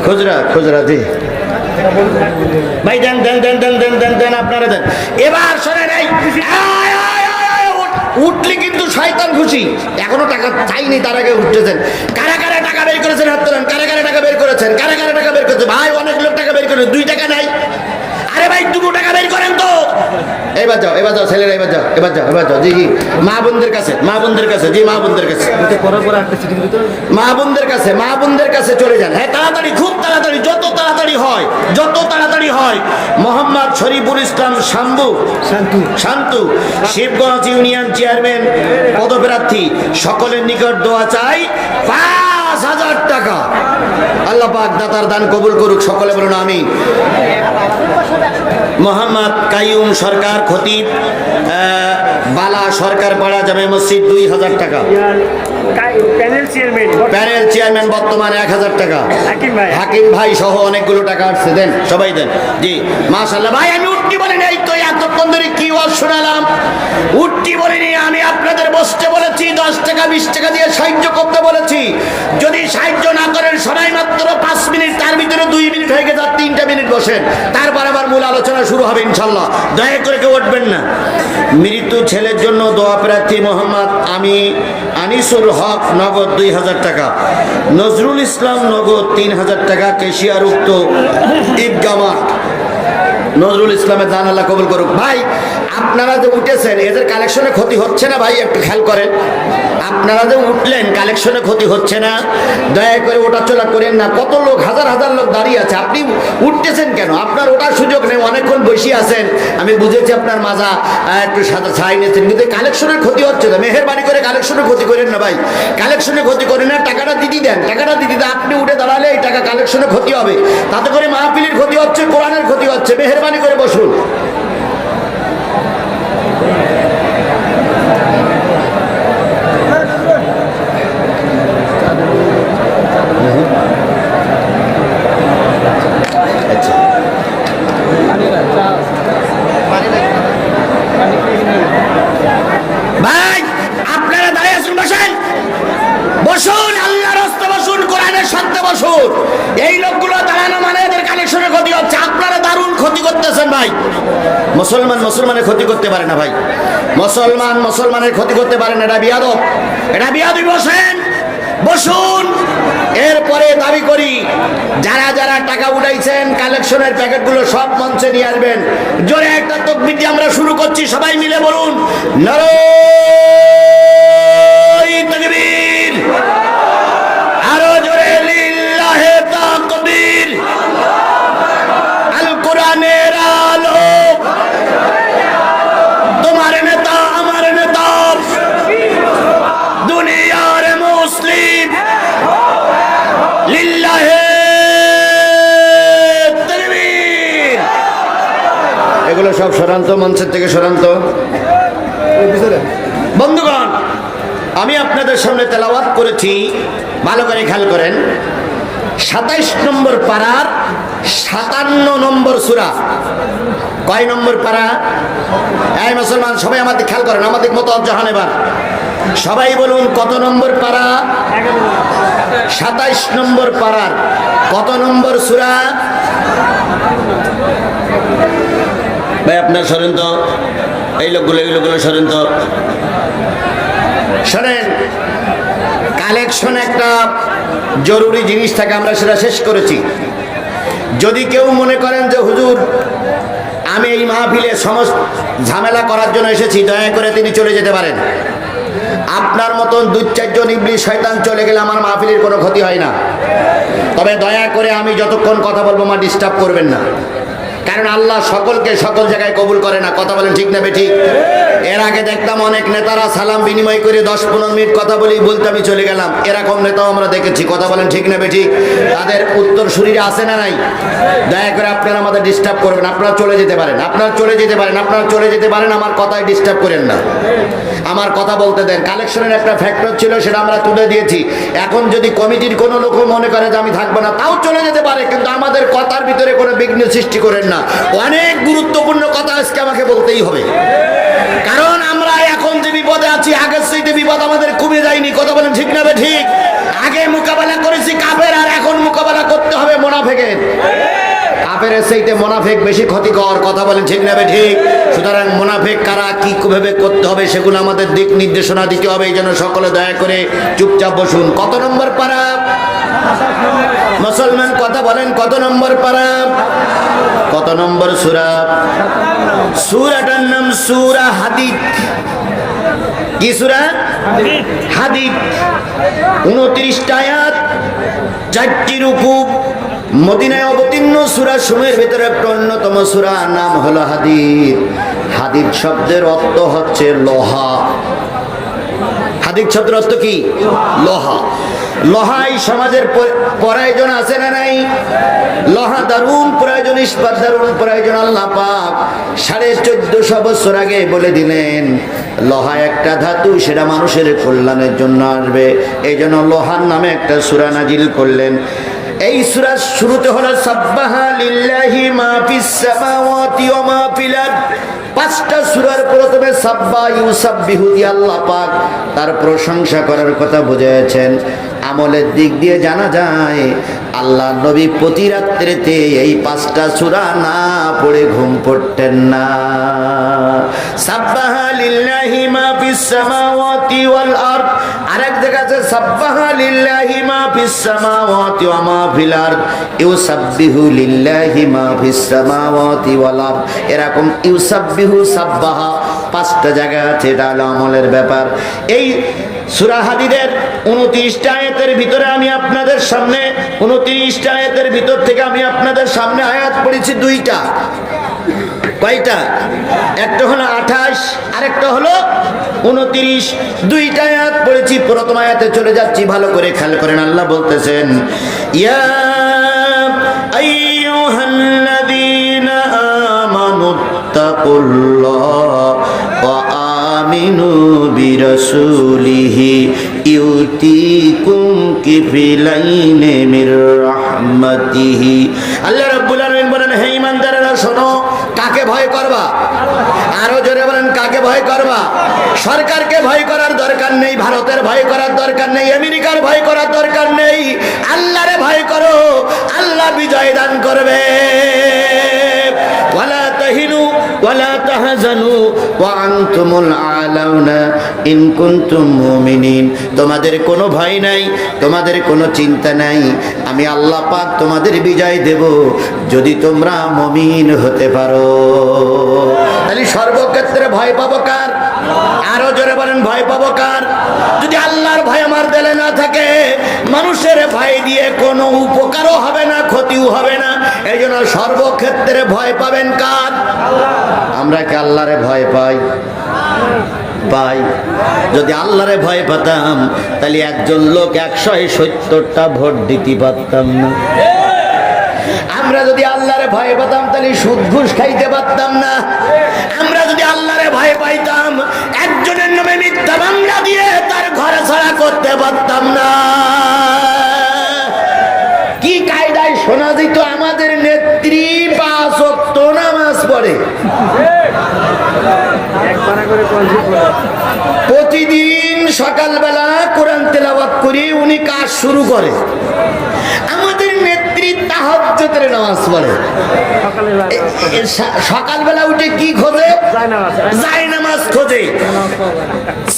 S1: খুচরা খুচরা দি ভাই, দেন দেন দেন দেন দেন দেন দেন, আপনারা দেন। এবার শোনেন, এই উঠলে কিন্তু শয়তান খুশি। এখনো টাকা চাইনি, তার আগে উঠতেছেন। কারা কারা টাকা বের করেছেন হাত তোলেন, কারা কারা টাকা বের করেছেন, কারা কারা টাকা বের করেছেন? ভাই অনেক লোক টাকা বের করেন, 2 টাকা নাই। আরে ভাই 2 টাকা বের করেন তো। এবার যাও, এবার যাও ছেলেরা, এবার যাও, এবার যাও, এবার যাও। জি জি মা বোনদের কাছে, মা বোনদের কাছে, জি মা বোনদের কাছে, মা বোনদের কাছে, মা বোনদের কাছে চলে যান। হ্যাঁ তাড়াতাড়ি, খুব তাড়াতাড়ি, যত তাড়াতাড়ি হয়, যত তাড়াতাড়ি হয়। মোহাম্মদ শরীফুল ইসলাম শান্তু শিবগঞ্জ ইউনিয়ন চেয়ারম্যান পদপ্রার্থী, সকলের নিকট দোয়া চাই 5000 টাকা। আল্লাহ পাক দাতার দান কবুল করুক, সকলে বলুন আমিন। মোহাম্মদ কাইয়ুম সরকার খতিব, বালা সরকার পাড়া জামে মসজিদ 2000 টাকা। প্যানেল চেয়ারম্যান বর্তমানে 1000 টাকা। হাকিম ভাই সহ অনেকগুলো টাকা আসছে, দেন সবাই দেন। জি মাশাআল্লাহ। ভাই আমি উঠতি বলিনি, এই তো এতক্ষণ ধরে কি ওয়াজ শোনালাম, উঠতি বলিনি। আমি আপনাদের বসতে বলেছি, 10 টাকা 20 টাকা দিয়ে সাহায্য করতে বলেছি। যদি সাহায্য না করেন সবাই মাত্র 5 মিনিট, তার ভিতরে 2 মিনিট হয়ে গেছে, 3টা মিনিট বসেন, তারপর আবার মূল আলোচনা শুরু হবে ইনশাল্লাহ। দয়া করে কেউ উঠবেন না। মৃত্যু ছেলের জন্য দোয়া প্রার্থী মোহাম্মদ আনিসুর হক নগদ 2000 টাকা। নজরুল ইসলাম নগদ 3000 টাকা। কেশিয়ার উক্ত ঈদগাহ মাঠ। নজরুল ইসলামের দান আল্লাহ কবুল করুক। ভাই আপনারা যে উঠেছেন এদের কালেকশনে ক্ষতি হচ্ছে না? ভাই একটু খেয়াল করেন, আপনারা যে উঠলেন কালেকশনে ক্ষতি হচ্ছে না? দয়া করে ওটা চলা করেন না। কত লোক, হাজার হাজার লোক দাঁড়িয়ে আছে, আপনি উঠতেছেন কেন? আপনার ওটার সুযোগ নেই, অনেকক্ষণ বসে আছেন। আমি বুঝেছি আপনার মাজা একটু সাদা ছাই নিয়েছেন, কিন্তু কালেকশনের ক্ষতি হচ্ছে না। মেহেরবানি করে কালেকশনের ক্ষতি করেন না ভাই, কালেকশনের ক্ষতি করেন না। টাকাটা দিদি দেন, টাকাটা দিদি দেন। আপনি উঠে দাঁড়ালে এই টাকা কালেকশনের ক্ষতি হবে, তাতে করে মাহফিলের ক্ষতি হচ্ছে, কোরআনের ক্ষতি হচ্ছে। মেহেরবানি করে বসুন। ভাই আপনারা দাঁড়িয়ে আসুন, বসেন বসুন, আল্লাহর রাস্তায় বসুন, কোরআনের সাথে বসুন। এই লোকগুলো দাঁড়ানো মানে এদের কালেকশনের ক্ষতি হচ্ছে। আপনারা দারুণ ক্ষতি করতেছেন ভাই। মুসলমান মুসলমানের ক্ষতি করতে পারে না ভাই, মুসলমান মুসলমানের ক্ষতি করতে পারে না। এটা বিয়াদব, এটা বিয়াদবি। বসেন বসুন। এরপরে দাবি করি যারা যারা টাকা উঠাইছেন কালেকশনের প্যাকেটগুলো সব মঞ্চে নিয়ে আসবেন। জোরে একটা তাকবীর দিয়ে আমরা শুরু করছি, সবাই মিলে বলুন নারায়ে তাকবীর। আরো জোরে লিল্লাহে তাকবীর। সরান্ত, মঞ্চের থেকে সরান্ত। বন্ধুগণ, আমি আপনাদের সামনে তেলাওয়াত করেছি, ভালো করে খেয়াল করেন, 27 নম্বর পারার 57 নম্বর সূরা। কয় নম্বর পারা? এই মুসলমান সবাই আমাদের খেয়াল করেন, আমাদের মতো জাহান। এবার সবাই বলুন কত নম্বর পারা? 27 নম্বর পারার কত নম্বর সূরা? ভাই আপনার সরেন তো, এই লোকগুলো সরেন তো। শোনেন, কালেকশন একটা জরুরি জিনিস থাকে, আমরা সেটা শেষ করেছি। যদি কেউ মনে করেন যে হুজুর আমি এই মাহফিলে সমস্ত ঝামেলা করার জন্য এসেছি, দয়া করে তিনি চলে যেতে পারেন। আপনার মতন 2-4 জন ইবলিশ শয়তান চলে গেলে আমার মাহফিলের কোনো ক্ষতি হয় না। তবে দয়া করে আমি যতক্ষণ কথা বলবো মা ডিস্টার্ব করবেন না, কারণ আল্লাহ সকলকে সকল জায়গায় কবুল করে না। কথা বলেন ঠিক না বেঠিক? এর আগে দেখতাম অনেক নেতারা সালাম বিনিময় করে 10-15 মিনিট কথা বলতে আমি চলে গেলাম, এরকম নেতাও আমরা দেখেছি। কথা বলেন ঠিক না বেঠিক? তাদের উত্তর শরীরে আসে না নাই? দয়া করে আপনারা আমাদের ডিস্টার্ব করবেন। আপনারা চলে যেতে পারেন, আপনারা চলে যেতে পারেন, আপনারা চলে যেতে পারেন। আমার কথায় ডিস্টার্ব করেন না, আমার কথা বলতে দেন। কালেকশনের একটা ফ্যাক্টর ছিল, সেটা আমরা তুলে দিয়েছি। এখন যদি কমিটির কোনো লোক মনে করে যে আমি থাকবো না, তাও চলে যেতে পারে, কিন্তু আমাদের কথার ভিতরে কোনো বিঘ্ন সৃষ্টি করেন না। অনেক গুরুত্বপূর্ণ কথা আজকে আমাকে বলতেই হবে, কারণ আমরা এখন যে বিপদে আছি, আগের চাইতে বিপদ আমাদের কমে যায়নি। কথা বলেন ঠিক না ঠিক? আগে মোকাবেলা করেছি কাফের, আর এখন মোকাবেলা করতে হবে মুনাফিকের। কাফের চাইতে মুনাফিক বেশি ক্ষতিকর। কথা বলেন ঠিক না ঠিক? সুতরাং মুনাফিক কারা, কি কিভাবে করতে হবে, সেগুলো আমাদের দিক নির্দেশনা দিতে হবে। এই জন্য সকলে দয়া করে চুপচাপ বসুন। কত নম্বর পারা? মুসলমান কথা বলেন, কত নম্বর পারা? কত নম্বর সূরা? সূরাটার নাম সূরা হাদীদ। কি সূরা? হাদীদ। 29টা আয়াত, 4টি রুকু। মদিনায় অবতীর্ণ সূরা সমূহের ভিতরে একটা অন্যতম সূরা, নাম হলো হাদীদ। হাদীদ শব্দের অর্থ হচ্ছে লোহা। হাদীদ শব্দের অর্থ কি? লোহা। লোহা এই সমাজের প্রয়োজন আছে না নাই? লোহা দারুণ প্রয়োজন, ইস্পাত দারুণ প্রয়োজন। আল্লাহ পাক 1450 বছর আগে বলে দিলেন লোহা একটা ধাতু, সেটা মানুষের কল্যাণের জন্য আসবে। এই জন্য লোহার নামে একটা সূরা নাজিল করলেন। এই সূরার শুরুতে হলো সাব্বাহা লিল্লাহি মা ফিস সামাওয়াতি ওয়া মা ফিল আরদ। 5টা সূরার প্রথমে সাব্বাহ ইউসাব্বিহু দিয়ে আল্লাহ পাক তার প্রশংসা করার কথা বুঝিয়েছেন। আমলের দিক দিয়ে জানা যায় আল্লাহ নবী প্রতি রাত্রিতে এই 5টা সূরা না পড়ে ঘুম পড়তেন না। সাব্বাহা লিল্লাহি মা ফিস সামাওয়াতি ওয়াল আরদ। আরেক জায়গা আছে সাব্বাহা লিল্লাহি মা ফিস সামাওয়াতি ওয়া মা ফিল আরদ, ইউসাব্বিহু লিল্লাহি মা ফিস সামাওয়াতি ওয়াল আরদ। এরকম ইউসাব্বিহু, সাব্বাহা 5টা জায়গা আছে। এটা হলো আমলের ব্যাপার। এই সূরা হাদীদের 29টা আয়াতের ভিতরে আমি আপনাদের সামনে 29টা আয়াতের ভিতর থেকে আমি আপনাদের সামনে আয়াত পড়েছি 2টা। কয়টা? একটা হলো 28, আরেকটা হলো 29। 2টা আয়াত পড়েছি। প্রথম আয়াতে চলে যাচ্ছি, ভালো করে খেয়াল করেন। আল্লাহ বলতেছেন, ইয়া আইয়ুহাল্লাযীনা আমানুত্তাকুল্লাহ ওয়া আমিনু বিরাসূলিহি ইউতিকুম কিফলাইনি মির রাহমাতিহি। আল্লাহ রাব্বুল আলামিন বলেন, হে ঈমানদারেরা শোনো, কাকে ভয় করবা? আরো জোরে বলেন, কাকে ভয় করবা? সরকারকে ভয় করার দরকার নেই, ভারতের ভয় করার দরকার নেই, আমেরিকার ভয় করার দরকার নেই। আল্লাহরে ভয় করো, আল্লাহ বিজয় দান করবে। ওয়ালা তাহিনু ওয়ালা তাহজানু ওয়া আনতুমুল আলাউনা ইন কুনতুম মুমিনিন। তোমাদের কোনো ভয় নাই, তোমাদের কোনো চিন্তা নাই। আমি আল্লাহ পাক তোমাদের বিজয় দেব যদি তোমরা মুমিন হতে পারো। তাহলে সর্বক্ষেত্রে ভয় পাবো কার? আরো জোরে বলেন, ভয় পাবো কার? যদি আল্লাহর ভয় আমার দিলে না থাকে, মানুষের ভয় দিয়ে কোনো উপকারও হবে না, ক্ষতিও হবে না। এই জন্য সর্বক্ষেত্রে ভয় পাবেন কার? আমরা কি আল্লাহরে ভয় পাই? পাই। যদি আল্লাহরে ভয় পেতাম তাহলে একজন লোক 170টা ভোট দিতে পারতাম না। আমরা যদি আল্লাহরে ভয় পেতাম তাহলে সুদ ঘুষ খাইতে পারতাম না। করতে পারতাম না। কি কায়দায় শোনা যেত আমাদের নেত্রী 5 ওয়াক্ত নামাজ পড়ে, প্রতিদিন সকালবেলা কোরআন তেলাওয়াত করে উনি কাজ শুরু করে। আমাদের নেত্রী তাহাজ্জুদের নামাজ পড়ে, সকালবেলা উঠে কি খোঁজে? জায়নামাজ খোঁজে।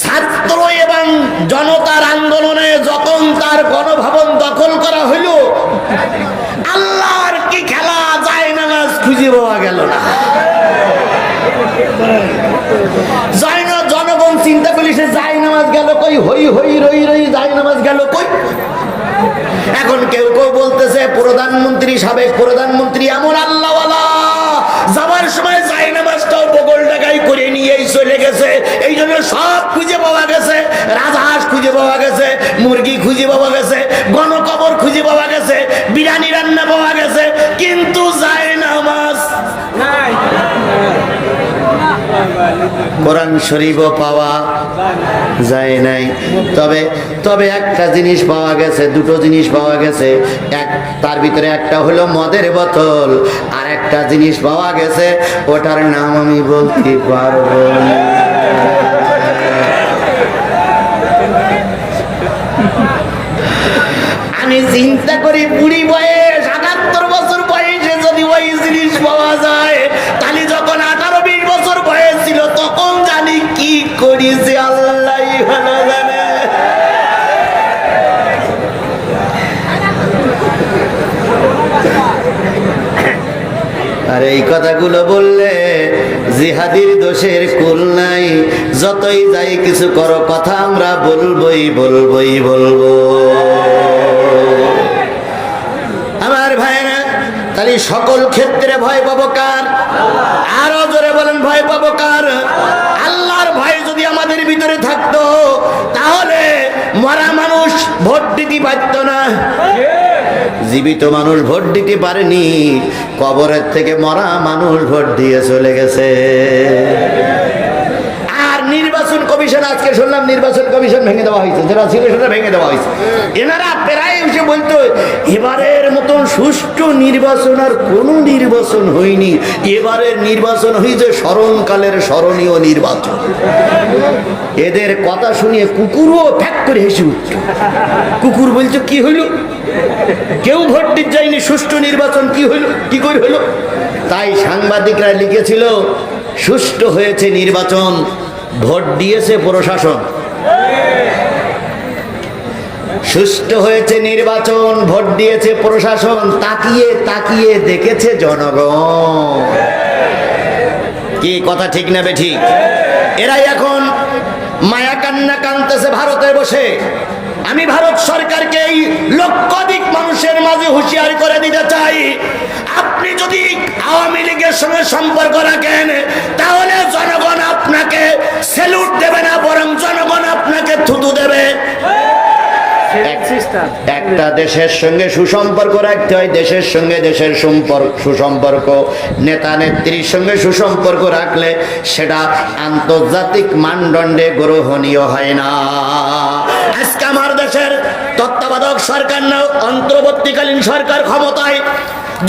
S1: ছাত্র এবং জনতার আন্দোলনে যখন তার গণভবন দখল করা হইল, আল্লাহর কি খেলা, জায়নামাজ খুঁজে পাওয়া গেল না। জনগণ চিন্তা করলি সে জায়নামাজ গেল কই, হই হই রই রই জায়নামাজ গেল কই। এখন কেউ কেউ বলতেছে প্রধানমন্ত্রী, সাবেক প্রধানমন্ত্রী এমন আল্লাহওয়ালা, যাবার সময় জায়নামাজটাও বগল টাকায় করে নিয়েই চলে গেছে, এই জন্য সব খুঁজে পাওয়া গেছে। রাজহাঁস খুঁজে পাওয়া গেছে, মুরগি খুঁজে পাওয়া গেছে, গণকবর খুঁজে পাওয়া গেছে, বিরিয়ানি রান্না পাওয়া গেছে, কিন্তু জায়নামাজ নাই। কোরআন শরীফও পাওয়া যায় নাই। তবে তবে একটা জিনিস পাওয়া গেছে, দুটো জিনিস পাওয়া গেছে। তার ভিতরে একটা হলো মদের বোতল, আর একটা জিনিস পাওয়া গেছে, ওটার নাম আমি বলতে পারবো না। আমি চিন্তা করি বুড়ি বয়স 78 বছর বয়সে যদি ওই জিনিস পাওয়া যায়, তাহলে যখন 18-20 বছর বয়স ছিল তখন জানি কি করিছে আল্লাহই ভালো জানে। আর এই কথাগুলো বললে জিহাদির দোষের কুল নাই। যতই যাই কিছু করো, কথা আমরা বলবই বলবই বলবো। আমার ভাইরা, তাহলে সকল ক্ষেত্রে ভয় পাবো কার? আরো জোরে বলেন, ভয় পাবো কার? আল্লাহর ভয় যদি আমাদের ভিতরে থাকতো, তাহলে মরা মানুষ ভোট দিতে পারত না। জীবিত মানুষ ভোট দিতে পারেনি, কবরের থেকে মরা মানুষ ভোট দিয়ে চলে গেছে। আর নির্বাচন কমিশন, আজকে শুনলাম নির্বাচন কমিশন ভেঙে দেওয়া হয়েছে, যেটা ছিল সেটা ভেঙে দেওয়া হয়েছে। এনারা প্রায় এসে বলতো এবারের মতন সুষ্ঠু নির্বাচন আর কোন নির্বাচন হয়নি, এবারের নির্বাচন হয়েছে স্মরণকালের স্মরণীয় নির্বাচন। এদের কথা শুনিয়ে কুকুরও ফ্যাক করে হেসে উঠল। কুকুর বলছে কি হইল, কেউ ভোট দিতে যায়নি, সুষ্ঠু নির্বাচন কি হইল, কি করে হইল? তাই সাংবাদিকরা লিখেছিল সুষ্ঠু হয়েছে নির্বাচন, ভোট দিয়েছে প্রশাসন। সুষ্ঠু হয়েছে নির্বাচন, ভোট দিয়েছে প্রশাসন, তাকিয়ে তাকিয়ে দেখেছে জনগণ। কি কথা ঠিক না বেঠিক? এরাই এখন মায়া কান্না কানতেছে ভারতে বসে। আমি ভারত সরকারকে এই লক্ষাধিক মানুষের মাঝে হুঁশিয়ার করে দিতে চাই, আপনি যদি আওয়ামী লীগের সঙ্গে সম্পর্ক রাখেন, তাহলে জনগণ আপনাকে স্যালুট দেবে না, বরং জনগণ আপনাকে থুতু দেবে। একটা দেশের সঙ্গে সুসম্পর্ক রাখতে হয়, দেশের সঙ্গে দেশের সুসম্পর্ক, নেতা নেত্রীর সঙ্গে সুসম্পর্ক রাখলে সেটা আন্তর্জাতিক মানদণ্ডে গ্রহণীয় হয় না। আজকে আমার দেশের তত্ত্বাবধায়ক সরকার না, অন্তর্বর্তীকালীন সরকার ক্ষমতায়,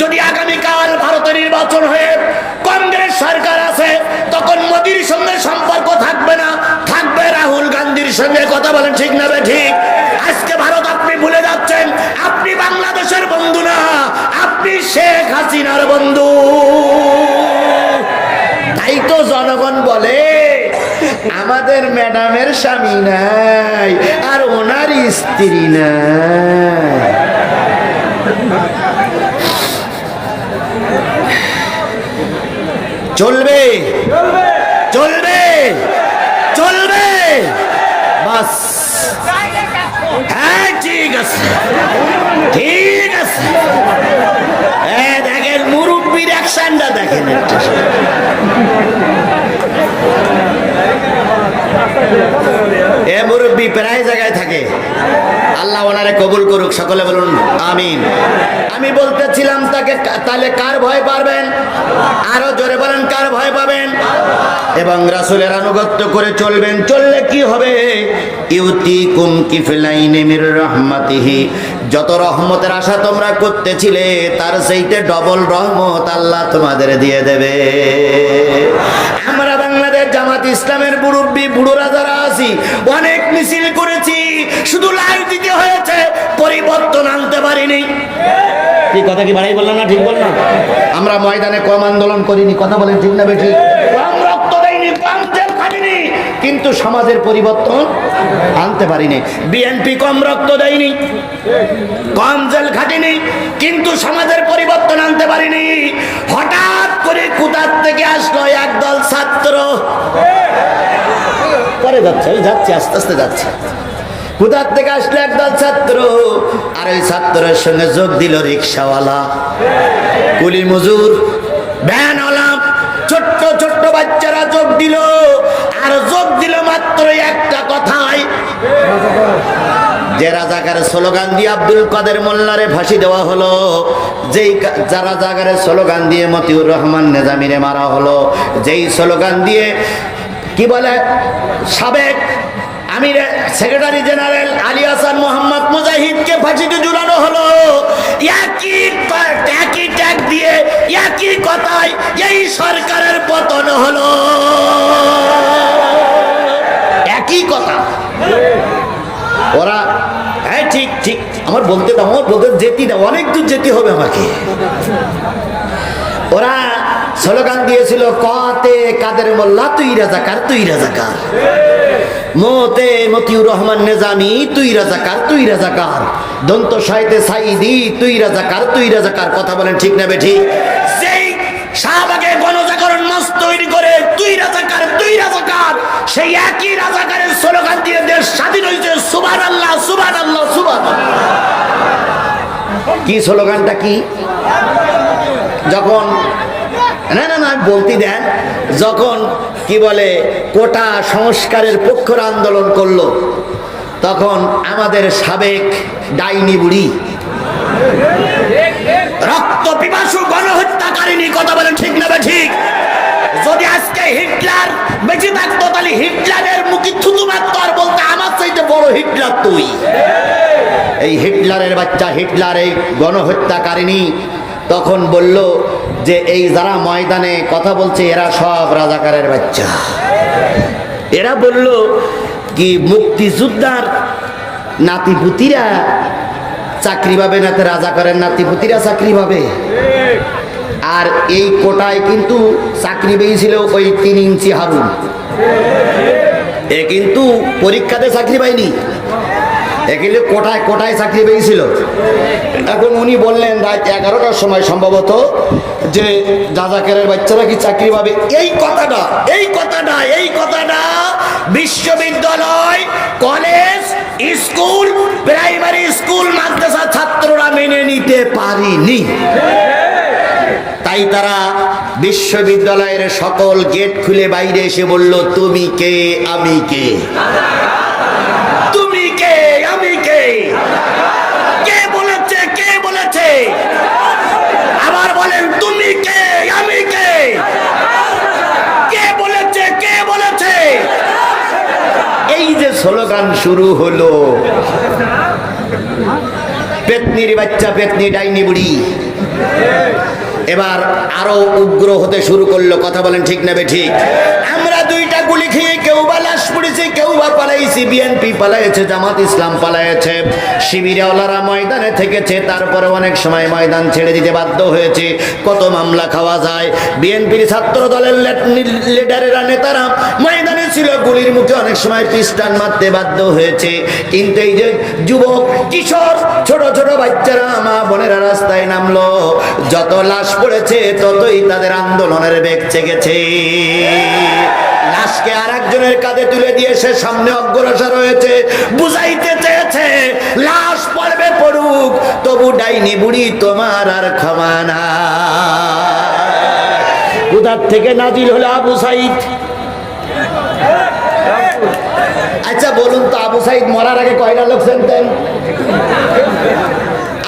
S1: যদি আগামীকাল ভারতের নির্বাচন হয়ে কংগ্রেস সরকার আছে, তখন মোদির সঙ্গে সম্পর্ক থাকবে না, থাকবে রাহুল গান্ধীর সঙ্গে। কথা বলেন ঠিক না ঠিক? আজকে ভারত আপনি ভুলে যাচ্ছেন, আপনি বাংলাদেশের বন্ধু না, আপনি শেখ হাসিনার বন্ধু। তাই তো জনগণ বলে আমাদের ম্যাডামের স্বামী নাই আর ওনার স্ত্রী নাই। চলবে চলবে চলবে, বাস। হ্যাঁ ঠিক আছে, ঠিক আছে। দেখেন মুরব্বীর অ্যাকশনটা দেখেন। এ মুরব্বী প্রায় জায়গায় থাকে, আল্লাহ ওনারে কবুল করুক, সকলে বলুন আমিন। আমি বলতেছিলাম তাহলে কার ভয় পাবেন? আরো জোরে বলেন, কার ভয় পাবেন? এবং রাসূলের আনুগত্য করে চলবেন। চললে কি হবে? ইউতিকুম কিফলাইনি মির রাহমাতিহি, যত রহমতের আশা তোমরা করতেছিলে তার চাইতে ডবল রহমত আল্লাহ তোমাদের দিয়ে দেবে। আমরা বাংলাদেশ জামাত ইসলামের মুরব্বী বুড়োরা যারা আছি অনেক মিছিল করেছি, শুধু লাইভ দিতে হয়েছে, পরিবর্তন আনতে পারিনি। এই কথা কি বাড়াই বললাম না? ঠিক বললাম? আমরা ময়দানে কম আন্দোলন করিনি, কথা বলেন ঠিক না বেঠিক? কম রক্ত দেয়নি, কম জেল খাটিনি, কিন্তু সমাজের পরিবর্তন আনতে পারিনি। বিএনপি কম রক্ত দেয়নি, কম জেল খাটিনি, কিন্তু সমাজের পরিবর্তন আনতে পারিনি। হঠাৎ করে কোথার থেকে আসলো একদল ছাত্র, পরে যাচ্ছে, যাচ্ছি আস্তে আস্তে যাচ্ছে। কোথার থেকে আসলো একদল ছাত্র, আর ওই ছাত্রের সঙ্গে যোগ দিল রিক্সাওয়ালা, কুলি মজুর, ভ্যানওয়ালা, ছোট্ট ছোট্ট বাচ্চারা যোগ দিল। আর যোগ দিল মাত্র একটা কথাই, যে রাজাকারের স্লোগান দিয়ে আব্দুল কাদের মোল্লারে ফাঁসি দেওয়া হলো, যেই রাজাকারের স্লোগান দিয়ে মতিউর রহমান নিজামীরে মারা হলো, যেই স্লোগান দিয়ে কি বলে সাবেক আমির সেক্রেটারি জেনারেল আলী হাসান মোহাম্মদ মুজাহিদকে ফাঁসিতে ঝুলানো হলো, একই ট্যাগ দিয়ে একই কথায় এই সরকারের পতন হলো। একই কথা। ওরা হ্যাঁ ঠিক ঠিক, আমার বলতে দাও, আমার বলতে যেতে দাও, অনেক দূর যেতে হবে আমাকে। ওরা স্লোগান দিয়েছিল, কতে কাদের মোল্লা তুই রাজাকার, তুই রাজাকার, মতে মতিউর রহমান নিজামী তুই রাজাকার, তুই রাজাকার, দন্ত সাহিত্যে সাইদি তুই রাজাকার, তুই রাজাকার। কথা বলেন ঠিক না বেঠিক? সেই শাহবাগে গণজাগরণ মঞ্চ তৈরি করে তুই রাজাকার, তুই রাজাকার, সেই একই রাজাকারের স্লোগান দিয়ে দেশ স্বাধীন হয়েছে। সুবহানাল্লাহ, সুবহানাল্লাহ, সুবহানাল্লাহ। কি স্লোগানটা কি? যখন না না না বলতে দেন, যখন কি বলে কোটা সংস্কারের পক্ষের আন্দোলন করলো, তখন আমাদের সাবেক ডাইনি বুড়ি, রক্ত পিপাসু গণহত্যাকারিনী, কথা বলেন ঠিক না ঠিক? যদি আজকে হিটলার বেঁচে থাকতো তাহলে হিটলারের মুখে থুতু মারতো আর বলতো আমার চাইতে বড় হিটলার তুই। এই হিটলারের বাচ্চা, হিটলার এই গণহত্যাকারিনী তখন বলল যে এই যারা ময়দানে কথা বলছে এরা সব রাজাকারের বাচ্চা। এরা বলল কি মুক্তিযোদ্ধার নাতিপুতিরা চাকরি পাবে না, রাজাকারের নাতিপুতিরা চাকরি পাবে। আর এই কোটায় কিন্তু চাকরি পেয়েছিল ওই 3 ইঞ্চি হারুন, এ কিন্তু পরীক্ষাতে চাকরি পায়নি, এগুলো কোটায় কোটায় চাকরি পেয়েছিল। এখন উনি বললেন রাত 11টার সময় সম্ভবত যে রাজাকারের বাচ্চারা কি চাকরি পাবে। এই কথাটা এই কথাটা এই কথাটা বিশ্ববিদ্যালয়, কলেজ, স্কুল, প্রাইমারি স্কুল, মাদ্রাসা ছাত্ররা মেনে নিতে পারেনি। তাই তারা বিশ্ববিদ্যালয়ের সকল গেট খুলে বাইরে এসে বলল, তুমি কে, আমি কে? তুমি কে, আমি কে? কে বলেছে, কে বলেছে? আবার বলেন, তুমি কে, আমি কে? কে বলেছে, কে বলেছে? এই যে স্লোগান শুরু হলো, পেতনির বাচ্চা, পেতনি ডাইনি বুড়ি এবার আরো উগ্র হতে শুরু করলো। কথা বলেন ঠিক না ঠিক? আমরা 2টা গুলি খেয়ে কেউ বা লাশ পড়েছে, কেউ বা পালাইছি, বিএনপি পালাইছে, জামাত ইসলাম পালাইছে, শিবিরওয়ালারা ময়দানে থেকেছে, তারপরে অনেক সময় ময়দান ছেড়ে দিতে বাধ্য হয়েছে। কত মামলা খাওয়া যায়। বিএনপির ছাত্র দলের লিডারেরা, নেতারা ময়দানে ছিল, গুলির মুখে অনেক সময় খ্রিস্টান মারতে বাধ্য হয়েছে। কিন্তু এই যে যুবক, কিশোর, ছোট ছোট বাচ্চারা, মা বোনেরা রাস্তায় নামলো, যত লাশ পড়েছে ততই তাদের আন্দোলনের বেগ চেগেছে। লাশকে আরেকজনের কাঁধে তুলে দিয়ে সে সামনে অগ্রসর হয়েছে, বুঝাইতে চেয়েছে লাশ পড়বে পড়ুক, তবু ডাইনি বুড়ি তোমার আর ক্ষমা না। কোথার থেকে নাজিল হলো আবু সাইদ, আচ্ছা বলুন তো, আবু সাইদ মরার আগে কয়টা লোক চিনতেন?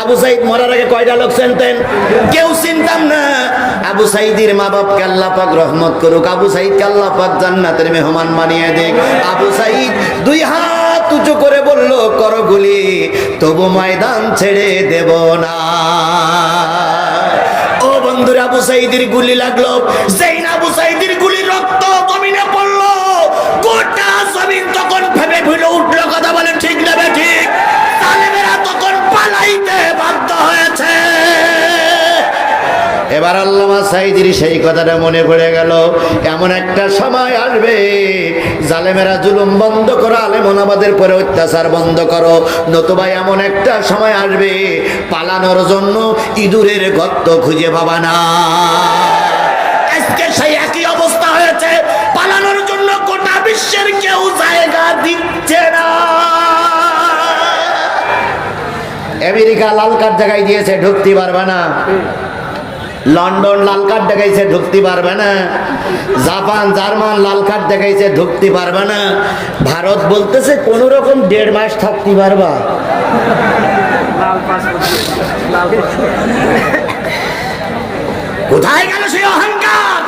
S1: আবু সাইদ মরার আগে কয়টা লোক চিনতেন? কেউ চিনতাম না। আবু সাইদের মা বাপকে আল্লাহ পাক রহমত করুক, আবু সাইদকে আল্লাহ পাক জান্নাতের মেহমান বানিয়ে দেখ। আবু সাইদ দুই হাত উঁচু করে বলল, করো গুলি, তবু ময়দান ছেড়ে দেব না। ও বন্ধুরা, আবু সাইদের গুলি লাগলো। যেই না আবু সাইদের গুলি রক্ত জমিনে পড়লো, গোটা জমিন তখন ভেবে ভুলে উঠলো। কথা বলেন ঠিক না ঠিক? জালেমেরা তখন পালাইতে বাধ্য হয়েছে। এবার আল্লামা সাইদির সেই কথাটা মনে পড়ে গেল, এমন একটা সময় আসবে জালেমেরা জুলুম বন্ধ করো, আলেমোলামাদের পরে অত্যাচার বন্ধ করো, নতুবা এমন একটা সময় আসবে পালানোর জন্য ইঁদুরের গর্ত খুঁজে পাবা না। আজকে সেই একই অবস্থা হয়েছে, পালানোর জন্য গোটা বিশ্বের কেউ জায়গা দিচ্ছে না। আমেরিকা লাল কার্ড দেখাই দিয়েছে, ঢুকতে পারবে না। লন্ডন লাল কার্ড দেখাইছে, ঢুকতে পারবে না। জাপান জার্মান লাল কার্ড দেখাইছে, ঢুকতে পারবে না। ভারত বলতেছে কোন রকম 1.5 মাস থাকতে পারবা। কোথায় গেল সেই অহংকার?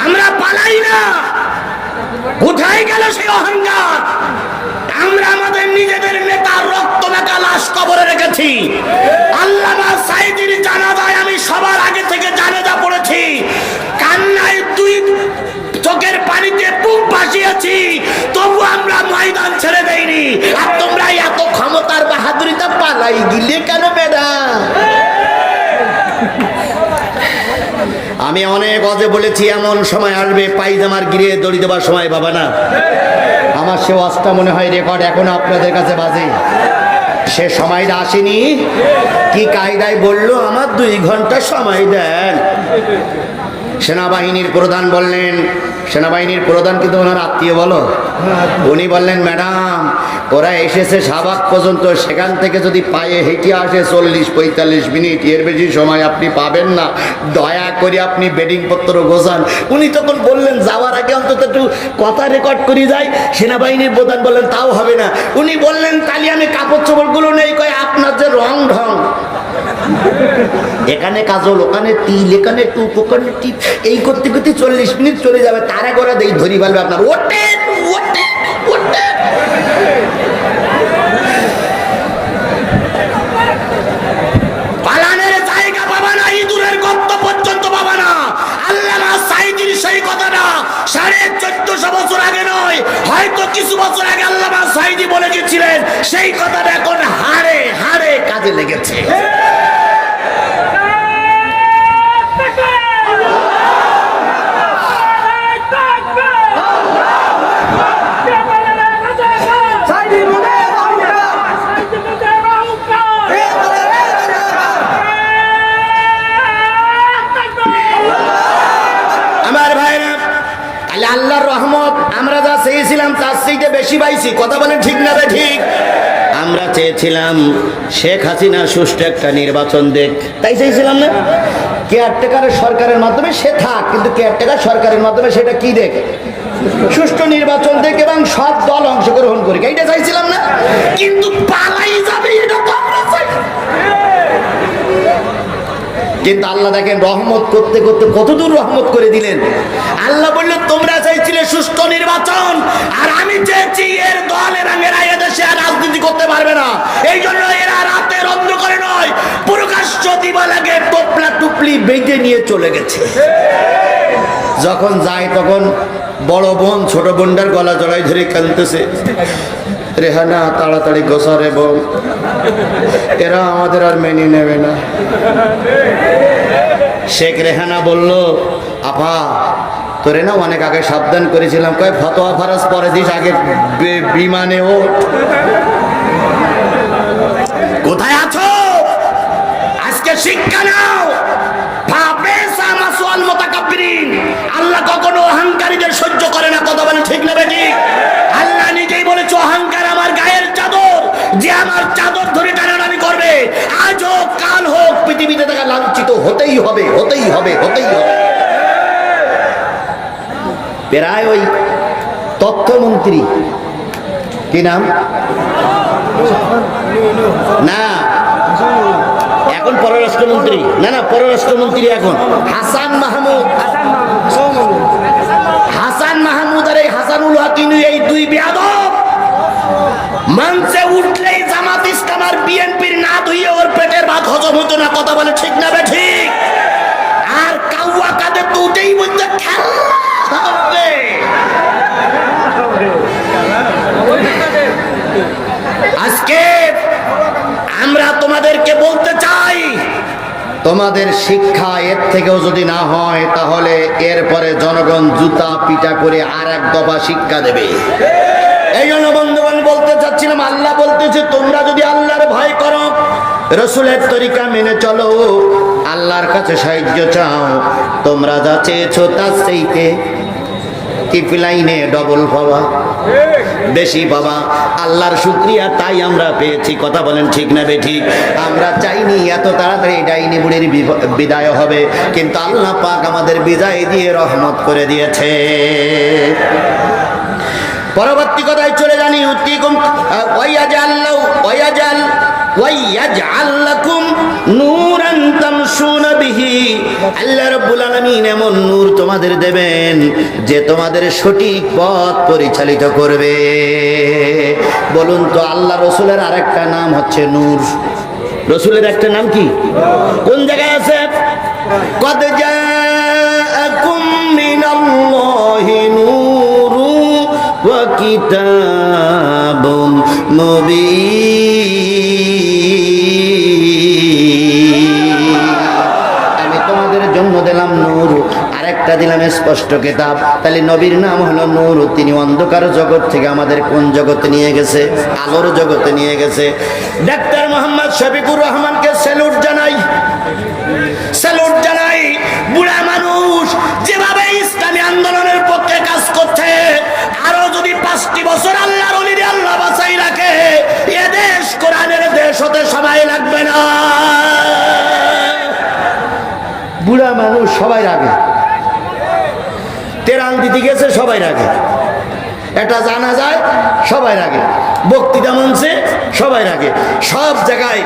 S1: আমরা পালাই না। কোথায় গেল সেই অহংকার? আমরা আমাদের নিজেদের নেতার রক্ত মাখা লাশ কবরে রেখেছি। আল্লামা সাইদির জানাজায় আমি সবার আগে থেকে জানাজা পড়েছি, কান্নায় দুই চোখের পানিতে বুক ভাসিয়েছি, তবু আমরা ময়দান ছেড়ে দেইনি। আর তোমরা এত ক্ষমতার বাহাদুরিতে পালাই গিলে কেন ম্যাডাম? আমি অনেক অজে বলেছি, এমন সময় আসবে পায়জামার গিরে দড়ি দেবার সময় পাবা না। আমার সে ওয়াজটা মনে হয় রেকর্ড এখনো আপনাদের কাছে বাজে। সে সময়টা আসেনি। কি কায়দায় বললো, আমার 2 ঘন্টা সময় দেন। সেনাবাহিনীর প্রধান বললেন, সেনাবাহিনীর প্রধান কিন্তু ওনার আত্মীয় বলো, উনি বললেন ম্যাডাম ওরা এসেছে শাহবাগ পর্যন্ত, সেখান থেকে যদি পায়ে হেঁটে আসে 40-45 মিনিট, এর বেশি সময় আপনি পাবেন না, দয়া করে আপনি বেডিং পত্র গোছান। উনি তখন বললেন যাওয়ার আগে অন্তত একটু কথা রেকর্ড করে যায়। সেনাবাহিনীর প্রধান বললেন তাও হবে না। উনি বললেন তাহলে আমি কাপড় চোপড়গুলো নেই, কয় আপনার যে রং ঢং, এখানে কাজল, ওখানে তিল, এখানে টুপ, ওখানে টিপ, এই করতে করতে 40 মিনিট চলে যাবে। তারা করে দেই ধরি বলবে আপনার ওঠেন ওঠেন ওঠেন। পালানের জায়গা পাবা না, ইঁদুরের গর্ত পর্যন্ত পাবা না। আল্লামা সাইদির সেই কথাটা 1450 বছর আগে নয়, হয়তো কিছু বছর আগে আল্লামা সাইদি বলে গেছিলেন, সেই কথাটা এখন হাড়ে হাড়ে কাজে লেগেছে। আল্লাহর রহমত আমরা যা চেয়েছিলাম তার চাইতে বেশি পাইছি। কথা বলেন ঠিক না ঠিক? আমরা চেয়েছিলাম শেখ হাসিনা সুষ্ঠু একটা নির্বাচন দেখ, তাই চেয়েছিলাম না? কেয়ারটেকারের সরকারের মাধ্যমে সে থাক, কিন্তু কেয়ারটেকার সরকারের মাধ্যমে সেটা কি দেখ, সুষ্ঠু নির্বাচন দেখ এবং সব দল অংশগ্রহণ করি, এইটা চাইছিলাম না? কিন্তু পালাই যাবে এটা তো আমরা চাই। কিন্তু আল্লাহ দেখেন রহমত করতে করতে কতদূর রহমত করে দিলেন। আল্লাহ বললেন তোমরা চাইছিলে সুষ্ঠু নির্বাচন, আর আমি চেয়েছি এর দল এরা এদেশে আর রাজনীতি করতে পারবে না। এই জন্য এরা রাতের অন্ধকারে নয়, প্রকাশ্য দিবা লাগে টোপলা টুপলি বেঁধে নিয়ে চলে গেছে। যখন যায় তখন বড় বোন ছোট বোনটার গলা জড়াই ধরে কাঁদতেছে, রেহানা তাড়াতাড়ি গোসর, এবং এরা আমাদের আর মেনে নেবে না। শেখ রেহানা বলল আপা তোরে না অনেক আগে সাবধান করেছিলাম, কয় ফতোয়া ফারাজ পরে দিস, আগে বিমানে ওঠ। কোথায় আছো? আজকে শিক্ষা নাও। আল্লাহ কখনো অহংকারীদের সহ্য করে না। কথা বলে ঠিক না ঠিক? আল্লাহ নিজেই বলেছে অহংকার আমার গায়ের চাদর, যে আমার চাদর ধরে টানাটানি করবে আজ হোক কাল হোক পৃথিবীতে তাকে লাঞ্ছিত হতেই হবে, হতেই হবে, হতেই হবে। প্রায় ওই তথ্যমন্ত্রী, কি নাম? না, এখন পররাষ্ট্রমন্ত্রী। না, পররাষ্ট্রমন্ত্রী এখন হাসান মাহমুদ। হাসান মাহমুদ আর এই হাসানুল হক, এই দুই বেয়াদব মঞ্চে উঠলেই জামাত ইসলাম আর বিএনপির না ধুইয়ে ওর পেটের ভাত হজম হতো না। কথা বলে ঠিক না বে ঠিক? আর কাউয়া কাদের তো উঠেই বলতে খেলা হবে। আজকে আমরা তোমাদেরকে বলতে চাই, তোমাদের শিক্ষা এর থেকেও যদি না হয় তাহলে এরপরে জনগণ জুতা পিটা করে আর এক দফা শিক্ষা দেবে। এই জন্য বন্ধুগণ বলতে চাচ্ছিলাম, আল্লাহ বলতেছে তোমরা যদি আল্লাহর ভয় করো, রসুলের তরিকা মেনে চলো, আল্লাহর কাছে সাহায্য চাও, তোমরা যা চেয়েছো তার চাইতে কিফলাইনে ডবল পাবা, বেশি পাবা। আল্লাহর শুকরিয়া, তাই আমরা পেয়েছি। কথা বলেন ঠিক না বেঠিক? আমরা চাইনি এত তাড়াতাড়ি ডাইনি বুড়ির বিদায় হবে, কিন্তু আল্লাহ পাক আমাদের বিদায় দিয়ে রহমত করে দিয়েছে। পরবর্তী কথায় চলে জানি, উত্তিকুম ওয়াইয়াজআল লাকুম নূরান তামশুনা বিহি। আল্লাহ রাব্বুল আলামিন এমন নূর তোমাদের দেবেন যে তোমাদের সঠিক পথ পরিচালিত করবে। বলুন তো, আল্লাহ রসুলের আরেকটা নাম হচ্ছে নূর। রসুলের একটা নাম কি? কোন জায়গায় আছে? কদ জাআকুম মিনাল্লাহি নূরু ওয়া কিতাবুম মুবিন। আমি তোমাদের জন্য দিলাম নূর, আরেকটা দিলাম স্পষ্ট কিতাব। তাহলে নবীর নাম হলো নূর। তিনি অন্ধকার জগৎ থেকে আমাদের কোন জগতে নিয়ে গেছে? আলোর জগতে নিয়ে গেছে। ডাক্তার মোহাম্মদ শফিকুর রহমানকে স্যালুট জানাই, স্যালুট জানাই। বুড়া মানুষ যেভাবে ইসলামী আন্দোলনের পক্ষে কাজ করছে, আরো যদি 5টি বছর আল্লাহর ওলিরে আল্লাহ বাঁচাই রাখে, এ দেশ কোরআনের দেশ হতে সময় লাগবে না। বুড়া মানুষ সবাই রাগে, তেরান দিতে গেছে সবাই রাগে, এটা জানা যায় সবাই রাগে, বক্তৃতা মঞ্চে সবাই রাগে, সব জায়গায়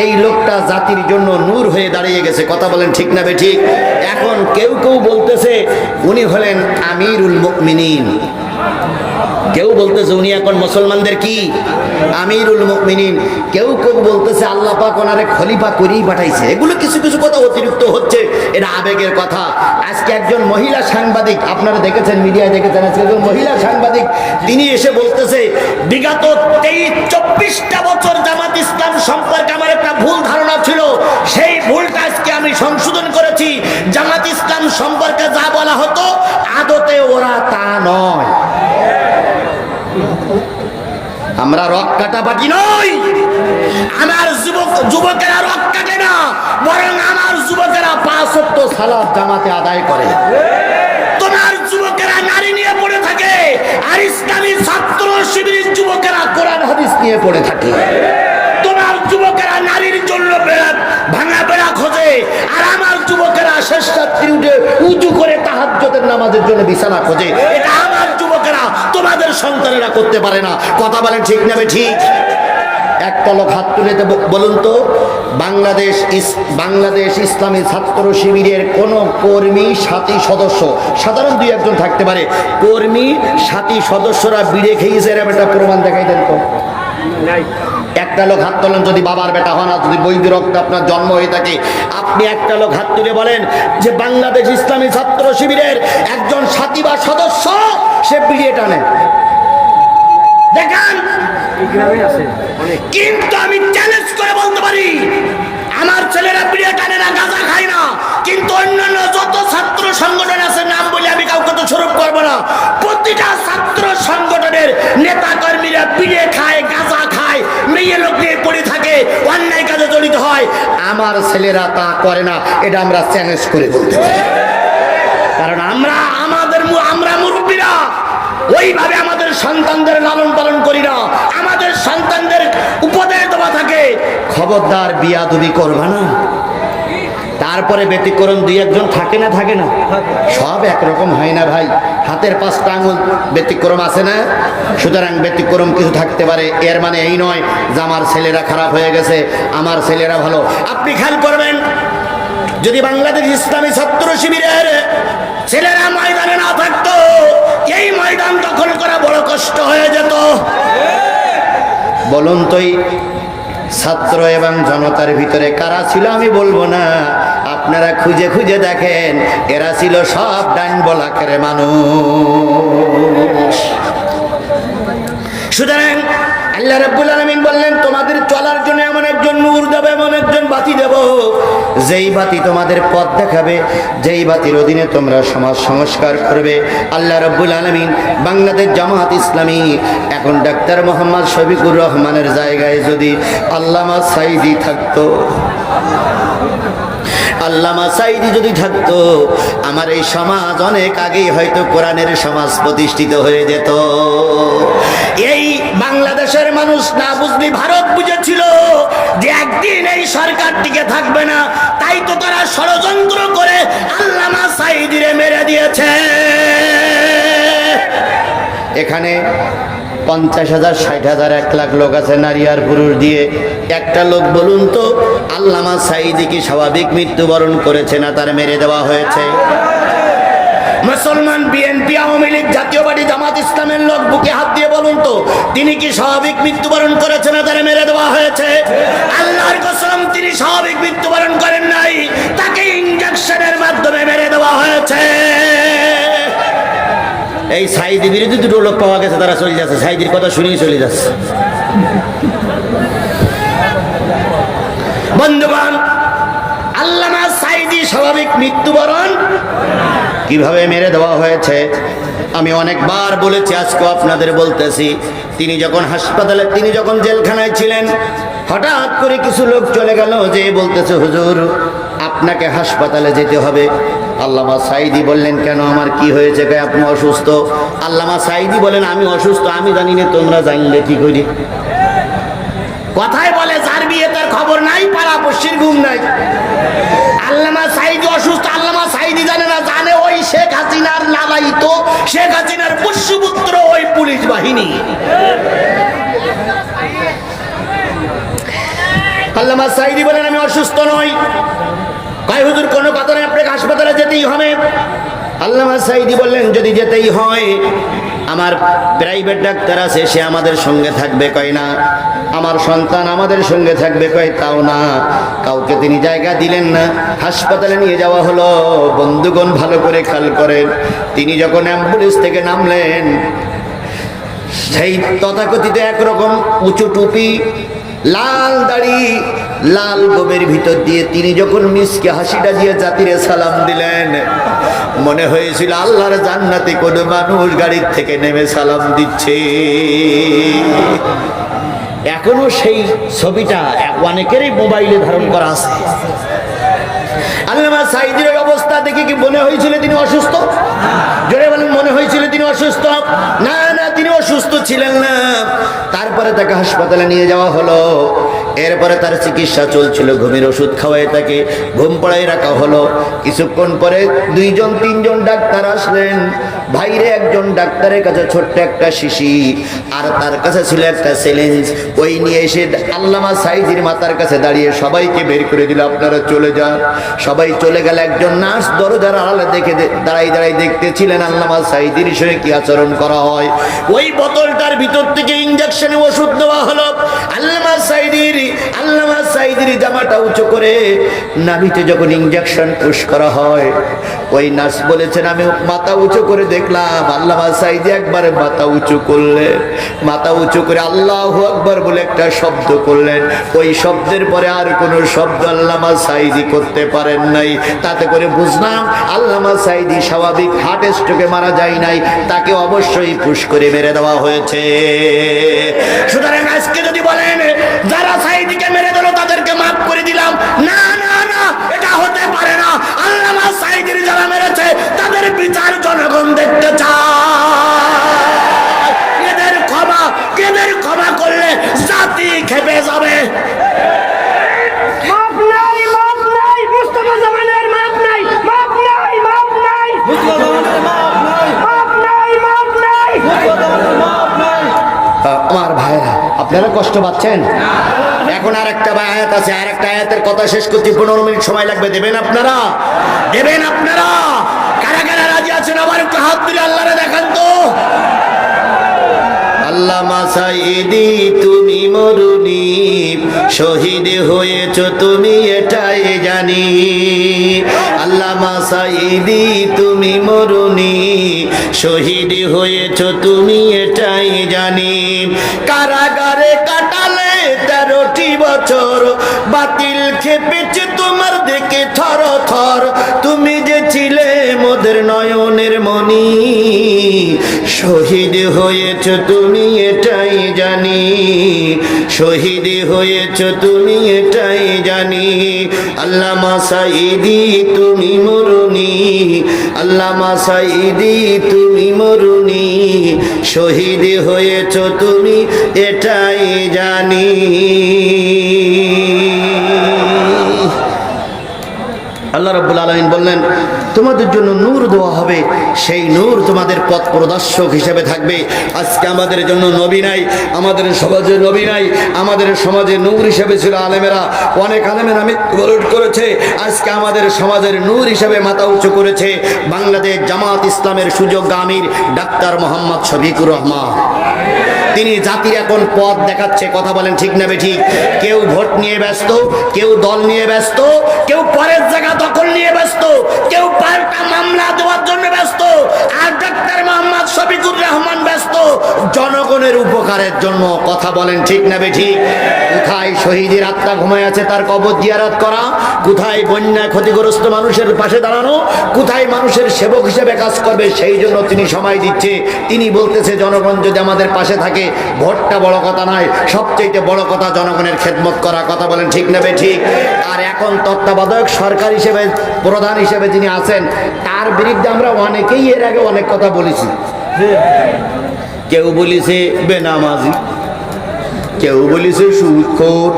S1: এই লোকটা জাতির জন্য নূর হয়ে দাঁড়িয়ে গেছে। কথা বলেন ঠিক না বেঠিক? এখন কেউ কেউ বলতেছে উনি হলেন আমিরুল মুমিনিন, কেউ বলতেছে উনি এখন মুসলমানদের কি আমিরুল মুমিনিন, কেউ কেউ বলতেছে আল্লাহ পাক ওনারে খলিফা করেই পাঠাইছে। এগুলো কিছু কিছু কথা অতিরিক্ত হচ্ছে, এটা আবেগের কথা। আজকে একজন মহিলা সাংবাদিক, আপনারা দেখেছেন, মিডিয়ায় দেখেছেন, আজকে একজন মহিলা সাংবাদিক তিনি এসে বলতেছে বিগত 23-24টা বছর জামাত ইসলাম সম্পর্কে আমার একটা ভুল ধারণা ছিল, সেই ভুলটা আজকে আমি সংশোধন করেছি। জামাত ইসলাম সম্পর্কে যা বলা হতো আদতে ওরা তা নয়। আমরা রক কাটা পার্টি নই। আমার যুবকেরা রক কাটে না, বরং আমার যুবকেরা 5 ওয়াক্ত সালাত জামাতে আদায় করে। তোমার যুবকেরা নারী নিয়ে পড়ে থাকে, আর ইসলামী ছাত্র শিবিরের যুবকেরা কোরআন হাদিস নিয়ে পড়ে থাকে। তোমার যুবকেরা নারীর জন্য ভাঙা বেড়া খোঁজে, আর আমার যুবকেরা শেষ রাত্রি উঠে উজু করে তাহাজ্জুদের নামাজের জন্য বিছানা খোঁজে। এটা আমার যুবকেরা, তোমাদের সন্তানেরা করতে পারে না। কথা বলেন ঠিক না ঠিক? একটা লোক হাত তুলে বলুন তো, বাংলাদেশ ইসলামী ছাত্র শিবিরের কোন কর্মী সাথী সদস্য, সাধারণ 2-1 জন থাকতে পারে, কর্মী সাথী সদস্যরা বিড়ে খেয়েছে এরকম একটা প্রমাণ দেখাই দেন তো। একটা লোক হাত তোলেন, যদি বাবার বেটা হন আর যদি বৈধ রক্ত আপনার জন্ম হয়ে থাকে, আপনি একটা লোক হাত তুলে বলেন যে বাংলাদেশ ইসলামী ছাত্র শিবিরের একজন সাথী বা সদস্য সে বিড়িয়ে টানে, দেখান। কিন্তু আমি চ্যালেঞ্জ করে বলতে পারি আমার ছেলেরা বিড়িয়ে টানে না, গাঁজা খায় না, কিন্তু অন্যান্য যত ছাত্র সংগঠন আছে, নাম বলে আমি কাউকে তো স্বরূপ করবো না, প্রতিটা ছাত্র সংগঠনের নেতা কর্মীরা বিড়িয়ে খায়, গাঁজা খায়, মেয়ে লোক নিয়ে পড়ে থাকে, অন্যায় কাজে জড়িত হয়। আমার ছেলেরা তা করে না, এটা আমরা চ্যালেঞ্জ করে বলতে পারি। কারণ আমরা মুরব্বীরা ওইভাবে আমাদের সন্তানদের লালন পালন করি না। আমাদের সন্তানদের উপদেশ দেওয়া থাকে, খবরদার বিয়াদবি করবা না। তারপরে ব্যতিক্রম 2-1 জন থাকে না, থাকে না, সব একরকম হয় না ভাই। হাতের 5টা আঙুল ব্যতিক্রম আছে না? সুতরাং ব্যতিক্রম কিছু থাকতে পারে, এর মানে এই নয় যে আমার ছেলেরা খারাপ হয়ে গেছে, আমার ছেলেরা ভালো। আপনি খেয়াল করবেন, যদি বাংলাদেশ ইসলামী ছাত্র শিবিরের ছেলেরা ময়দানে না থাকতো, এই ময়দান দখল করা বড় কষ্ট হয়ে যেত। বলুন তো এই ছাত্র এবং জনতার ভিতরে কারা ছিল আমি বলবো না, আপনারা খুঁজে খুঁজে দেখেন, এরা ছিল সব ডান বলাকের মানুষ। সুতরাং আল্লাহ রাব্বুল আলামিন বললেন, তোমাদের চলার জন্য এমন একজন নূর দেব, এমন একজন বাতি দেব, যেই বাতি তোমাদের পথ দেখাবে, যেই বাতির অধীনে তোমরা সমাজ সংস্কার করবে। আল্লাহ রাব্বুল আলামিন বাংলাদেশ জামাত ইসলামী এখন ডাক্তার মোহাম্মদ শফিকুর রহমানের জায়গায় যদি আল্লামা সাঈদী থাকতো, আল্লামা সাঈদী যদি থাকতো, আমার এই সমাজ অনেক আগেই হয়তো কোরআনের সমাজ প্রতিষ্ঠিত হয়ে যেত। এই বাংলাদেশের মানুষ না বুঝলি ভারত বুঝেছিল যে একদিন এই সরকার টিকে থাকবে না, তাই তো তারা ষড়যন্ত্র করে আল্লামা সাঈদীরে মেরে দিয়েছে। এখানে 50,000, 60,000, 1 লাখ লোক আছে, নারী আর পুরুষ দিয়ে। একটা লোক বলুন তো, আল্লামা সাঈদী কি স্বাভাবিক মৃত্যুবরণ করেছে না তার মেরে দেওয়া হয়েছে? মুসলমান, বিএনপি, আওয়ামী লীগ, জাতীয় পার্টি, জামাত ইসলামের লোক বুকে হাত দিয়ে বলুন তো, তিনি কি স্বাভাবিক মৃত্যুবরণ করেছে না তার মেরে দেওয়া হয়েছে? আল্লাহর কসম, তিনি স্বাভাবিক মৃত্যুবরণ করেন নাই, তাকে ইনজেকশনের মাধ্যমে মেরে দেওয়া হয়েছে। এই সাঈদী বিরোধী দুটো লোক পাওয়া গেছে, তারা চলে যাচ্ছে, সাঈদীর কথা শুনেই চলে যাচ্ছে। বন্ধুগণ, আল্লামা সাঈদী স্বাভাবিক মৃত্যুবরণ কিভাবে মেরে দেওয়া হয়েছে আমি অনেকবার বলেছি, আজকেও আপনাদের বলতেছি। তিনি যখন হাসপাতালে, তিনি যখন জেলখানায় ছিলেন, হঠাৎ করে কিছু লোক চলে গেল, যে বলতেছে, হুজুর আপনাকে হাসপাতালে যেতে হবে। আল্লামা সাঈদী বললেন, কেন, আমার কি হয়েছে? কয় আপনি অসুস্থ। আল্লামা সাঈদী বলেন, আমি অসুস্থ আমি জানি না, তোমরা জানলে কি করি? কথায় বলে, যার বিয়ে তার খবর নাই, পাড়া পড়শির ঘুম নাই। আল্লামা সাঈদী অসুস্থ, আল্লামা সাঈদী জানে না, জানে ওই শেখ হাসিনার লালায়িত, শেখ হাসিনার পুষ্যপুত্র ওই পুলিশ বাহিনী। আল্লামা সাঈদী বলেন, আমি অসুস্থ নই। কয় হুজুর কোনো কথা নেই, আপনাকে হাসপাতালে যেতেই হবে। আল্লামা সাঈদী বললেন, যদি যেতেই হয় আমার প্রাইভেট ডাক্তার আছে, সে আমাদের সঙ্গে থাকবে। কয় না। আমার সন্তান আমাদের সঙ্গে থাকবে। কয় তাও না। কাউকে তিনি জায়গা দিলেন না, হাসপাতালে নিয়ে যাওয়া হলো। বন্ধুগণ ভালো করে খেয়াল করেন, তিনি যখন অ্যাম্বুলেন্স থেকে নামলেন, সেই তথাকথিত একরকম উঁচু টুপি, লাল দাড়ি, লাল গোবের ভিতর দিয়ে তিনি যখন মিসকে হাসিটা দিয়ে জাতিরে সালাম দিলেন, মনে হয়েছিল আল্লাহর জান্নাতে কোনো মানুষ গাড়ির থেকে নেমে সালাম দিচ্ছে। এখনো সেই ছবিটা অনেকেরই মোবাইলে ধারণ করা আছে। আল্লামা সাঈদীর অবস্থা দেখে কি মনে হয়েছিল তিনি অসুস্থ? জোরে বলেন, মনে হয়েছিল তিনি অসুস্থ? না না, তিনি অসুস্থ ছিলেন না। তারপরে তাকে হাসপাতালে নিয়ে যাওয়া হলো। এরপরে তার চিকিৎসা চলছিল, ঘুমের ওষুধ খাওয়াই তাকে ঘুম পড়াই রাখা হলো। কিছুক্ষণ পরে 2-3জন ডাক্তার আসলেন। বাইরে একজন ডাক্তারের কাছে ছোট্ট একটা শিশি, আর তার কাছে ছিল একটা চ্যালেঞ্জ। ওই নিয়ে এসে আল্লামা সাঈদীর মাথার কাছে দাঁড়িয়ে সবাইকে বের করে দিল, আপনারা চলে যান। সবাই চলে গেল। একজন নার্স দরজার আড়ালে দেখে দাঁড়াই দাঁড়াই দেখতেছিলেন আল্লামা সাঈদীর সঙ্গে কি আচরণ করা হয়। ওই বোতলটার ভিতর থেকে ইনজেকশনে ওষুধ দেওয়া হলো। আল্লামা সাঈদীর জামাটা উঁচু করে নাভিতে যখন ইনজেকশন পুশ করা হয়, ওই নার্স বলেছেন, আমি মাথা উঁচু করে দেখলাম আল্লামা সাঈদী একবারে মাথা উঁচু করলেন। মাথা উঁচু করে আল্লাহু আকবার বলে একটা শব্দ করলেন। ওই শব্দের পরে আর কোনো শব্দ আল্লামা সাঈদী করতে পারেন নাই। তাতে করে বুঝলাম আল্লামা সাঈদী স্বাভাবিক হার্ট স্ট্রোকে মারা যায় নাই, তাকে অবশ্যই পুশ করে মেরে দেওয়া হয়েছে। সুতরাং আজকে যদি বলেন যারা সাঈদীকে মেরে দিল তাদেরকে মাফ করে দিলাম, না না না, এটা হতে পারে না। আল্লামা সাঈদীর যারা মেরেছে তাদের বিচার জনগণ দেখতে চায়। এদের ক্ষমা করলে জাতি খেপে যাবে।
S2: মাপ নাই, মাপ নাই, মুস্তাফা জামানের মাপ নাই, মাপ নাই, মাপ নাই, মুস্তাফা জামানের মাপ নাই, মাপ
S1: আমার ভাইরা, আপনারা কষ্ট পাচ্ছেন? এখন আর একটা আয়াত আছে, আর একটা আয়াতের কথা শেষ করতে 15 মিনিট সময় লাগবে। দেবেন আপনারা? দেবেন আপনারা? কারা কারা রাজি আছেন? আবার একটু হাত তুলে আল্লাহরে দেখান তো। আল্লামা সাইদি তুমি মরুনি, শহীদ হয়েছ তুমি এটাই জানি। আল্লামা সাইদি তুমি মরুনি, শহীদ হয়েছ তুমি এটাই জানি। কারাগারে কাটালে 13টি বছর, বাতিল খেপেছে তোমার দিকে থর থর। তুমি যে ছিলে মোদের নয়নের মনি, শহীদ হয়েছ তুমি এটাই জানি। শহীদ হয়েছ তুমি এটাই জানি। আল্লামা সাইদি তুমি মরুনি, আল্লামা সাইদি তুমি মরুনি, শহীদ হয়েছ তুমি এটাই জানি। আল্লাহ রাব্বুল আলামিন বললেন তোমাদের জন্য নূর দেওয়া হবে, সেই নূর তোমাদের পথ প্রদর্শক হিসেবে থাকবে। আজকে আমাদের জন্য নবী নাই, আমাদের সমাজে নবী নাই, আমাদের সমাজে নূর হিসেবে ছিল আলেমেরা। অনেক আলেমেরা মৃত্যুবরণ করেছে, আজকে আমাদের সমাজের নূর হিসেবে মাথা উঁচু করেছে বাংলাদেশ জামাত ইসলামের সুযোগ্য আমির ডাক্তার মোহাম্মদ শফিকুর রহমান। তিনি জাতির এখন পথ দেখাচ্ছে। কথা বলেন ঠিক না বেঠিক? কেউ ভোট নিয়ে ব্যস্ত, কেউ দল নিয়ে ব্যস্ত, কেউ পরের জায়গা দখল নিয়ে ব্যস্ত, কেউ পাল্টা মামলা দেওয়ার জন্য ব্যস্ত, আর ডাক্তার মোহাম্মদ শফিকুর রহমান ব্যস্ত জনগণের উপকারের জন্য। কথা বলেন ঠিক না বেঠিক? কোথায় শহীদের আত্মা ঘুমায় আছে তার কবর জিয়ারত করা, কোথায় বন্যায় ক্ষতিগ্রস্ত মানুষের পাশে দাঁড়ানো, কোথায় মানুষের সেবক হিসেবে কাজ করবে, সেই জন্য তিনি সময় দিচ্ছে। তিনি বলতেছে জনগণ যদি আমাদের পাশে থাকে, ভোটটা বড় কথা নয়, সবচেয়ে বড় কথা জনগণের খেদমত করা। কথা বলেন ঠিক না বেঠিক? আর এখন তত্ত্বাবধায়ক সরকার হিসেবে প্রধান হিসেবে যিনি আছেন, তার বিরুদ্ধে আমরা অনেকেই এর আগে অনেক কথা বলেছি। কেউ বলেছে বেনামাজি, কেউ বলেছে সুদখোর,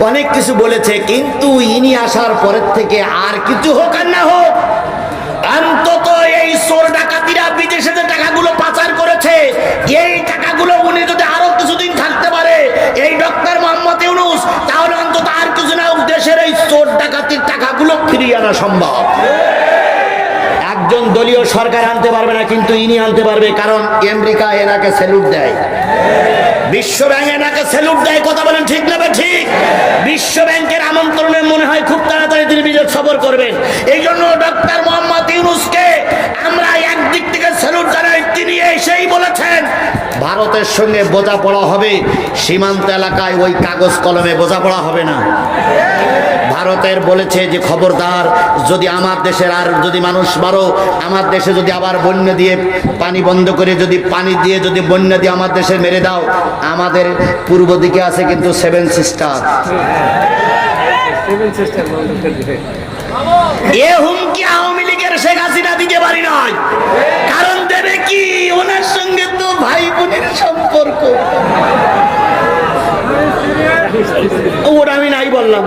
S1: অনেক কিছু বলেছে। কিন্তু ইনি আসার পরের থেকে আর কিছু হোক আর না হোক, অন্তত এই চোর ডাকাতিরা বিদেশে যে টাকাগুলো পাচার করেছে, এই টাকাগুলো উনি যদি আরো কিছুদিন থাকতে পারে এই ডক্টর মোহাম্মদ ইউনূস, তাহলে অন্তত আর কিছু না হোক দেশের এই চোর ডাকাতির টাকাগুলো ফিরিয়ে আনা সম্ভব। একজন দলীয় সরকার আনতে পারবে না, কিন্তু ইনি আনতে পারবে, কারণ আমেরিকা এনাকে স্যালুট দেয়, বিশ্ব ব্যাংক এনাকে স্যালুট দেয়। কথা বলেন ঠিক না ঠিক? বিশ্ব ব্যাংকের আমন্ত্রণে মনে হয় খুব তাড়াতাড়ি তিনি বিদেশ সফর করবেন। এই জন্য ডক্টর মোহাম্মদ ইউনূসকে আমরা একদিক থেকে স্যালুট জানাই। তিনি এসেই বলেছেন ভারতের সঙ্গে বোঝাপড়া হবে, সীমান্ত এলাকায় ওই কাগজ কলমে বোঝাপড়া হবে না। ভারতের বলেছে যে খবরদার, যদি আমার দেশের আর যদি মানুষ মারো, আমার দেশে যদি আবার বন্যা দিয়ে পানি বন্ধ করে যদি পানি দিয়ে যদি বন্যা দিয়ে আমার দেশে মেরে দাও, আমাদের পূর্ব দিকে আছে কিন্তু 7 সিস্টার। এ হুমকি আওয়ামী লীগের শেখ হাসিনা দিতে পারি নয়, কারণ দেবে কি, ওনার সঙ্গে তো ভাই বোনের সম্পর্ক। ওটা আমি নাই বললাম,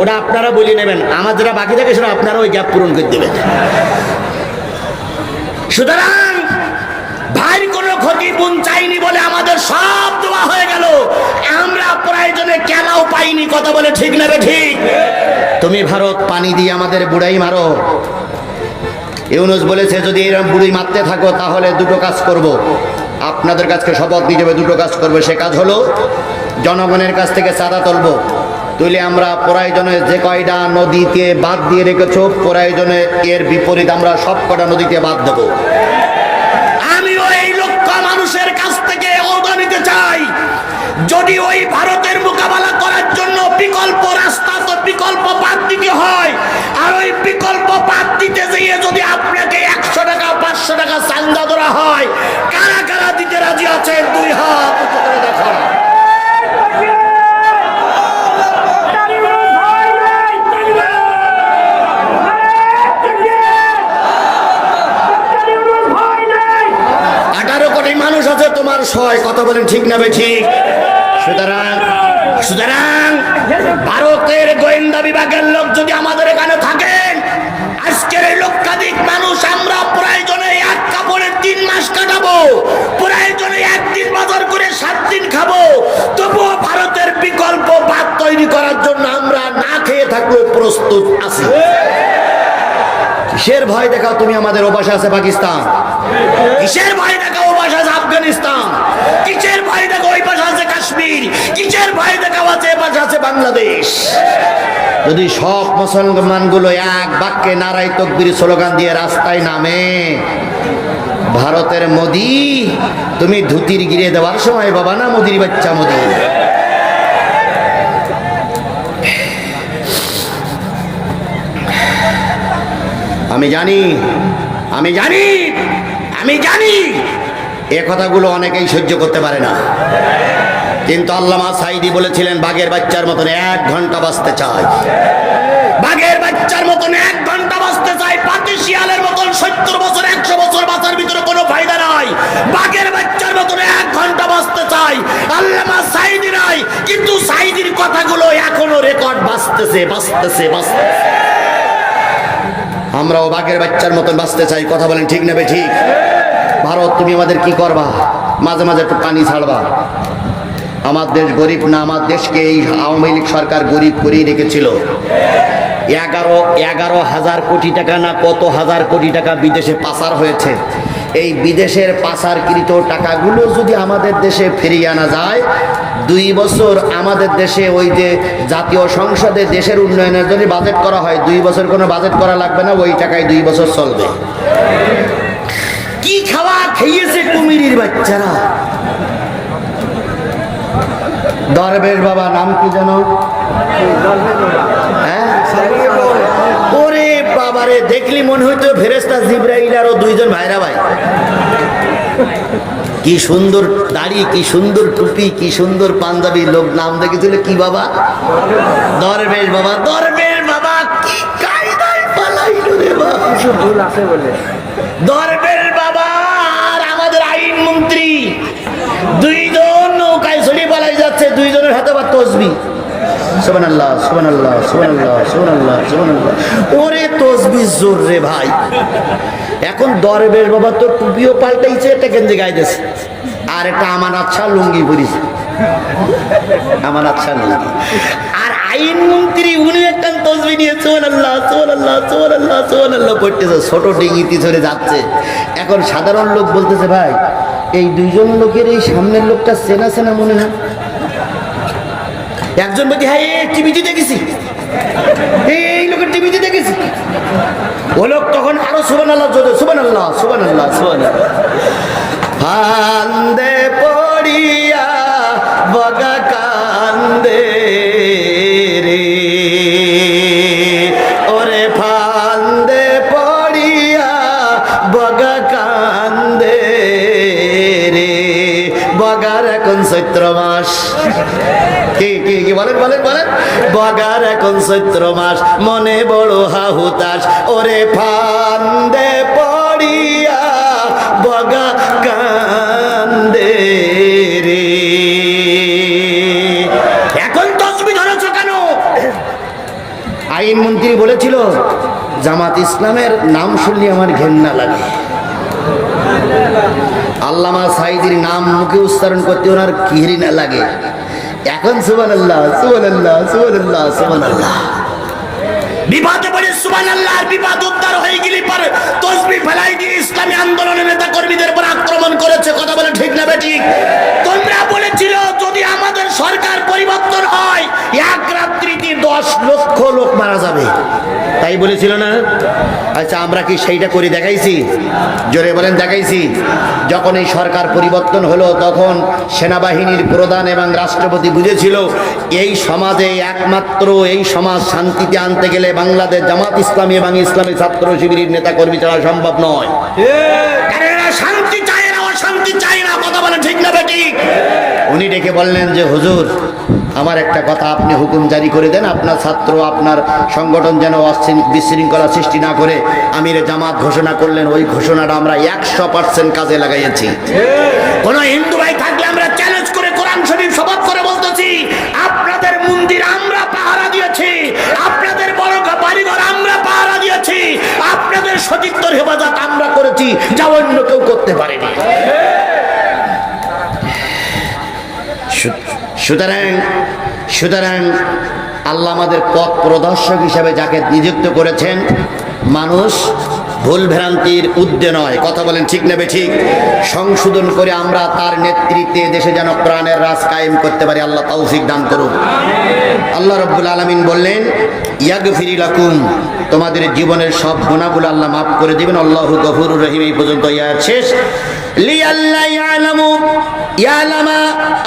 S1: ওটা আপনারা বলে নেবেন, আমার যেটা বাকি থাকে সেটা আপনারা ওই গ্যাপ পূরণ করে দেবেন। সুতরাং ভাইয়ের কোনো ক্ষতি বোন চাইনি বলে আমাদের সব দেওয়া হয়ে গেল, আমরা প্রয়োজনে কেনাও পাইনি। কথা বলে ঠিক না ঠিক? তুমি ভারত পানি দিয়ে আমাদের বুড়াই মারো। ইউনূস বলেছে যদি এরকম বুড়ি মারতে থাকো তাহলে দুটো কাজ করব, আপনাদের কাছে শপথ নিয়ে যাবে, দুটো কাজ করবে। সে কাজ হলো জনগণের কাছ থেকে চাঁদা তুলবো, তুলে আমরা প্রয়োজনে যে কয়টা নদীতে বাদ দিয়ে রেখেছ, প্রয়োজনে এর বিপরীত আমরা সব কটা নদীতে বাদ দেব। আমিও এই লক্ষ মানুষের কাছ থেকে ওয়াদা নিতে চাই, যদি ওই ভারতের মোকাবেলা করার জন্য বিকল্প রাস্তা তো বিকল্প বাদ দিতে হয়, আর ওই বিকল্প বাদ দিতে যেয়ে যদি আপনাকে 100 টাকা 500 টাকা চাঁদা ধরা হয়, কারা কারা দিতে রাজি আছেন? 2 হাত উঁচু করে দেখান। মানুষ আছে তোমার সয়। কথা বলেন ঠিক না ঠিক? সুতরাং ভারতের গোয়েন্দা বিভাগের লোক যদি আমাদের এখানে থাকেন, আজকের এই লক্ষাধিক মানুষ আমরা প্রয়োজনে এক কাপড়ে 3 মাস কাটাবো, প্রয়োজনে একদিন থাকলে প্রস্তুত আছি। কিসের ভয় দেখাও তুমি আমাদের? ও পাশে আছে পাকিস্তান। কিসের ভয় দেখাও? ও পাশে আছে আফগানিস্তান। কিসের ভয় দেখাও? ওই পাশে আছে কাশ্মীর। কিসের ভয় দেখাও? আছে এ পাশে আছে বাংলাদেশ। যদি সব মুসলমানগুলো এক বাক্যে নারাই তাকবীর স্লোগান দিয়ে রাস্তায় নামে, ভারতের মোদি, তুমি ধুতির গিরে দেওয়ার সময় বাবা না, মোদির বাচ্চা মোদি। আমি জানি, আমি জানি, আমি জানি এ কথাগুলো অনেকেই সহ্য করতে পারে না, কিন্তু আল্লামা সাঈদী বলেছিলেন বাঘের বাচ্চার মতন 1 ঘন্টা বাঁচতে চাই। বাঘের বাচ্চার মতন 1 ঘন্টা বাঁচতে চাই। পাতি শিয়ালের মতন 70 বছর 100 বছর বাঁচার ভিতরে কোনো ফায়দা নাই। বাঘের বাচ্চার মতন 1 ঘন্টা বাঁচতে চাই। আল্লামা সাঈদী নাই, কিন্তু সাঈদীর কথাগুলো এখনো রেকর্ড বাঁচতেছে, বাঁচতেছে, বাঁচতেছে। আমরাও বাঘের বাচ্চার মতন বাঁচতে চাই। কথা বলেন ঠিক নেবে ঠিক? ভারত, তুমি আমাদের কি করবা? মাঝে মাঝে একটু পানি ছাড়বা। আমার দেশ গরিব না? আমার দেশকে এই আওয়ামী লীগ সরকার গরিব করেই রেখেছিল। 11,000 কোটি টাকা না কত হাজার কোটি টাকা বিদেশে পাচার হয়েছে। এই বিদেশের পাচারকৃত টাকাগুলো যদি আমাদের দেশে ফিরিয়ে আনা যায়, 2 বছর আমাদের দেশে ওই যে জাতীয় সংসদে দেশের উন্নয়নের জন্য বাজেট করা হয়, 2 বছর কোনো বাজেট করা লাগবে না, ওই টাকায় 2 বছর চলবে। কি খাওয়া খেয়েছে কুমিরের বাচ্চারা। দরবেশ বাবা, নাম কি জানো? হ্যাঁ, ওরে বাবারে, দেখলি মনে হইতো ফেরেশতা জিবরাইল আর 2 জন ভাইরা ভাই। কি সুন্দর দাড়ি, কি সুন্দর টুপি, কি সুন্দর পাঞ্জাবি। লোক নাম দেখেছিল কি বাবা? দরবেশ বাবা। দরবেশ বাবা কি কায়দায় পালাইলো রে বাবা। ভুল আছে বলে দরবেশ বাবা আর আমাদের আইন মন্ত্রী 2 জন নৌকায় চড়ে পালাই যাচ্ছে। 2 জনের হাতে আবার তসবিহ। সুবহানাল্লাহ, সুবহানাল্লাহ, সুবহানাল্লাহ, সুবহানাল্লাহ, সুবহানাল্লাহ। ওরে তসবিহ জোর রে ভাই। এখন দরবেশ বাবা তো টুপিও পাল্টাইছে, এটা গেঞ্জি গাইতেছে, আর একটা আমানত শাহ লুঙ্গি পরিছে। আমানত শাহ লুঙ্গি। আর আইন মন্ত্রী উনি একটা তসবিহ নিয়ে সুবহানাল্লাহ, সুবহানাল্লাহ, সুবহানাল্লাহ, সুবহানাল্লাহ পড়তেছে, ছোট ডিঙিতে ধরে যাচ্ছে। এখন সাধারণ লোক বলতেছে, ভাই এই 2 জন লোকের এই সামনের লোকটা চেনা চেনা মনে হয়। একজন বলছে, হ্যাঁ টিভিতে দেখেছি, এই লোকের টিভিতে দেখেছি। ও লোক তখন আরো সুবহানাল্লাহ, সুবহানাল্লাহ, সুবহানাল্লাহ, সুবহানাল্লাহ। ফান্দে পড়িয়া বগা কান্দে রে, ওরে ফান্দে পড়িয়া বগা কান্দে রে। বগার এখন চৈত্র মাস। কি কি কি বলেন বলেন বলেন? বগার এখন চৈত্র মাস, মনে বড় হাহুতাস, ওরে ফান্দে পড়িয়া বগা কান্দে রে। এখন তসবিহ ধরেছ কেন? আইন মন্ত্রী বলেছিল জামাত ইসলামের নাম শুনলে আমার ঘেন্না লাগে। আল্লামা সাঈদীর নাম মুখে উচ্চারণ করতে ওনার ঘৃণা লাগে। এখন সুবহানাল্লাহ, সুবহানাল্লাহ, সুবহানাল্লাহ, সুবহানাল্লাহ। বিপদে পড়ে সুবহানাল্লাহ আর বিপদ উদ্ধার হয়ে গেলে পরে তসবিহ ফেলাই দিয়ে ইসলামী আন্দোলনের নেতা কর্মীদের উপর আক্রমণ করেছে। কথা বলে ঠিক না বেঠিক? তোমরা বলেছিল যদি আমাদের সরকার পরিবর্তন হয় 1 রাত্রিতে 10 লক্ষ লোক মারা যাবে, তাই বলেছিল না? আচ্ছা, আমরা কি সেইটা করে দেখাইছি? জোরে বলেন, দেখাইছি? যখন এই সরকার পরিবর্তন হলো তখন সেনাবাহিনীর প্রধান এবং রাষ্ট্রপতি বুঝেছিল এই সমাজে একমাত্র এই সমাজ শান্তিতে আনতে গেলে বাংলাদেশ জামাত ইসলামী এবং ইসলামী ছাত্র শিবিরের নেতা কর্মী ছাড়া সম্ভব নয়। শান্তি চায় না, অশান্তি চায় না। কথা বলেন ঠিক না বেঠিক? উনি ডেকে বললেন যে হুজুর, আমার একটা কথা, আপনি হুকুম জারি করে দেন, আপনার ছাত্র আপনার সংগঠন যেন বিশৃঙ্খলা সৃষ্টি না করে আমিরে জামাত ঘোষণা করলেন। ওই ঘোষণাটা আমরা 100% কাজে লাগাইছি। কোন হিন্দু ভাই থাকলে আমরা চ্যালেঞ্জ করে কোরআন শরীফ শপথ করে বলতেছি, আপনাদের মন্দির আমরা পাহারা দিয়েছি, আপনাদের বড় বাড়িঘর আমরা পাহারা দিয়েছি, আপনাদের সতীত্বর হেফাজত আমরা করেছি, যা অন্য কেউ করতে পারেনি। সুতরাং আল্লাহ আমাদের পথ প্রদর্শক হিসেবে যাকে নিযুক্ত করেছেন, মানুষ ভুল ভ্রান্তির ঊর্ধ্বে নয়, কথা বলেন ঠিক নেবে ঠিক, সংশোধন করে আমরা তার নেতৃত্বে দেশে যেন প্রাণের রাজ কায়েম করতে পারি। আল্লাহ তৌফিক দান করুন। আল্লাহ রাব্বুল আলামিন বললেন, ইয়াগফিরি লাকুম, তোমাদের জীবনের সব গুনাহগুলো আল্লাহ মাফ করে দিবেন। আল্লাহু গফুরুর রহিম। এই পর্যন্ত আয়াত শেষ। লিআল্লা ইয়ালামা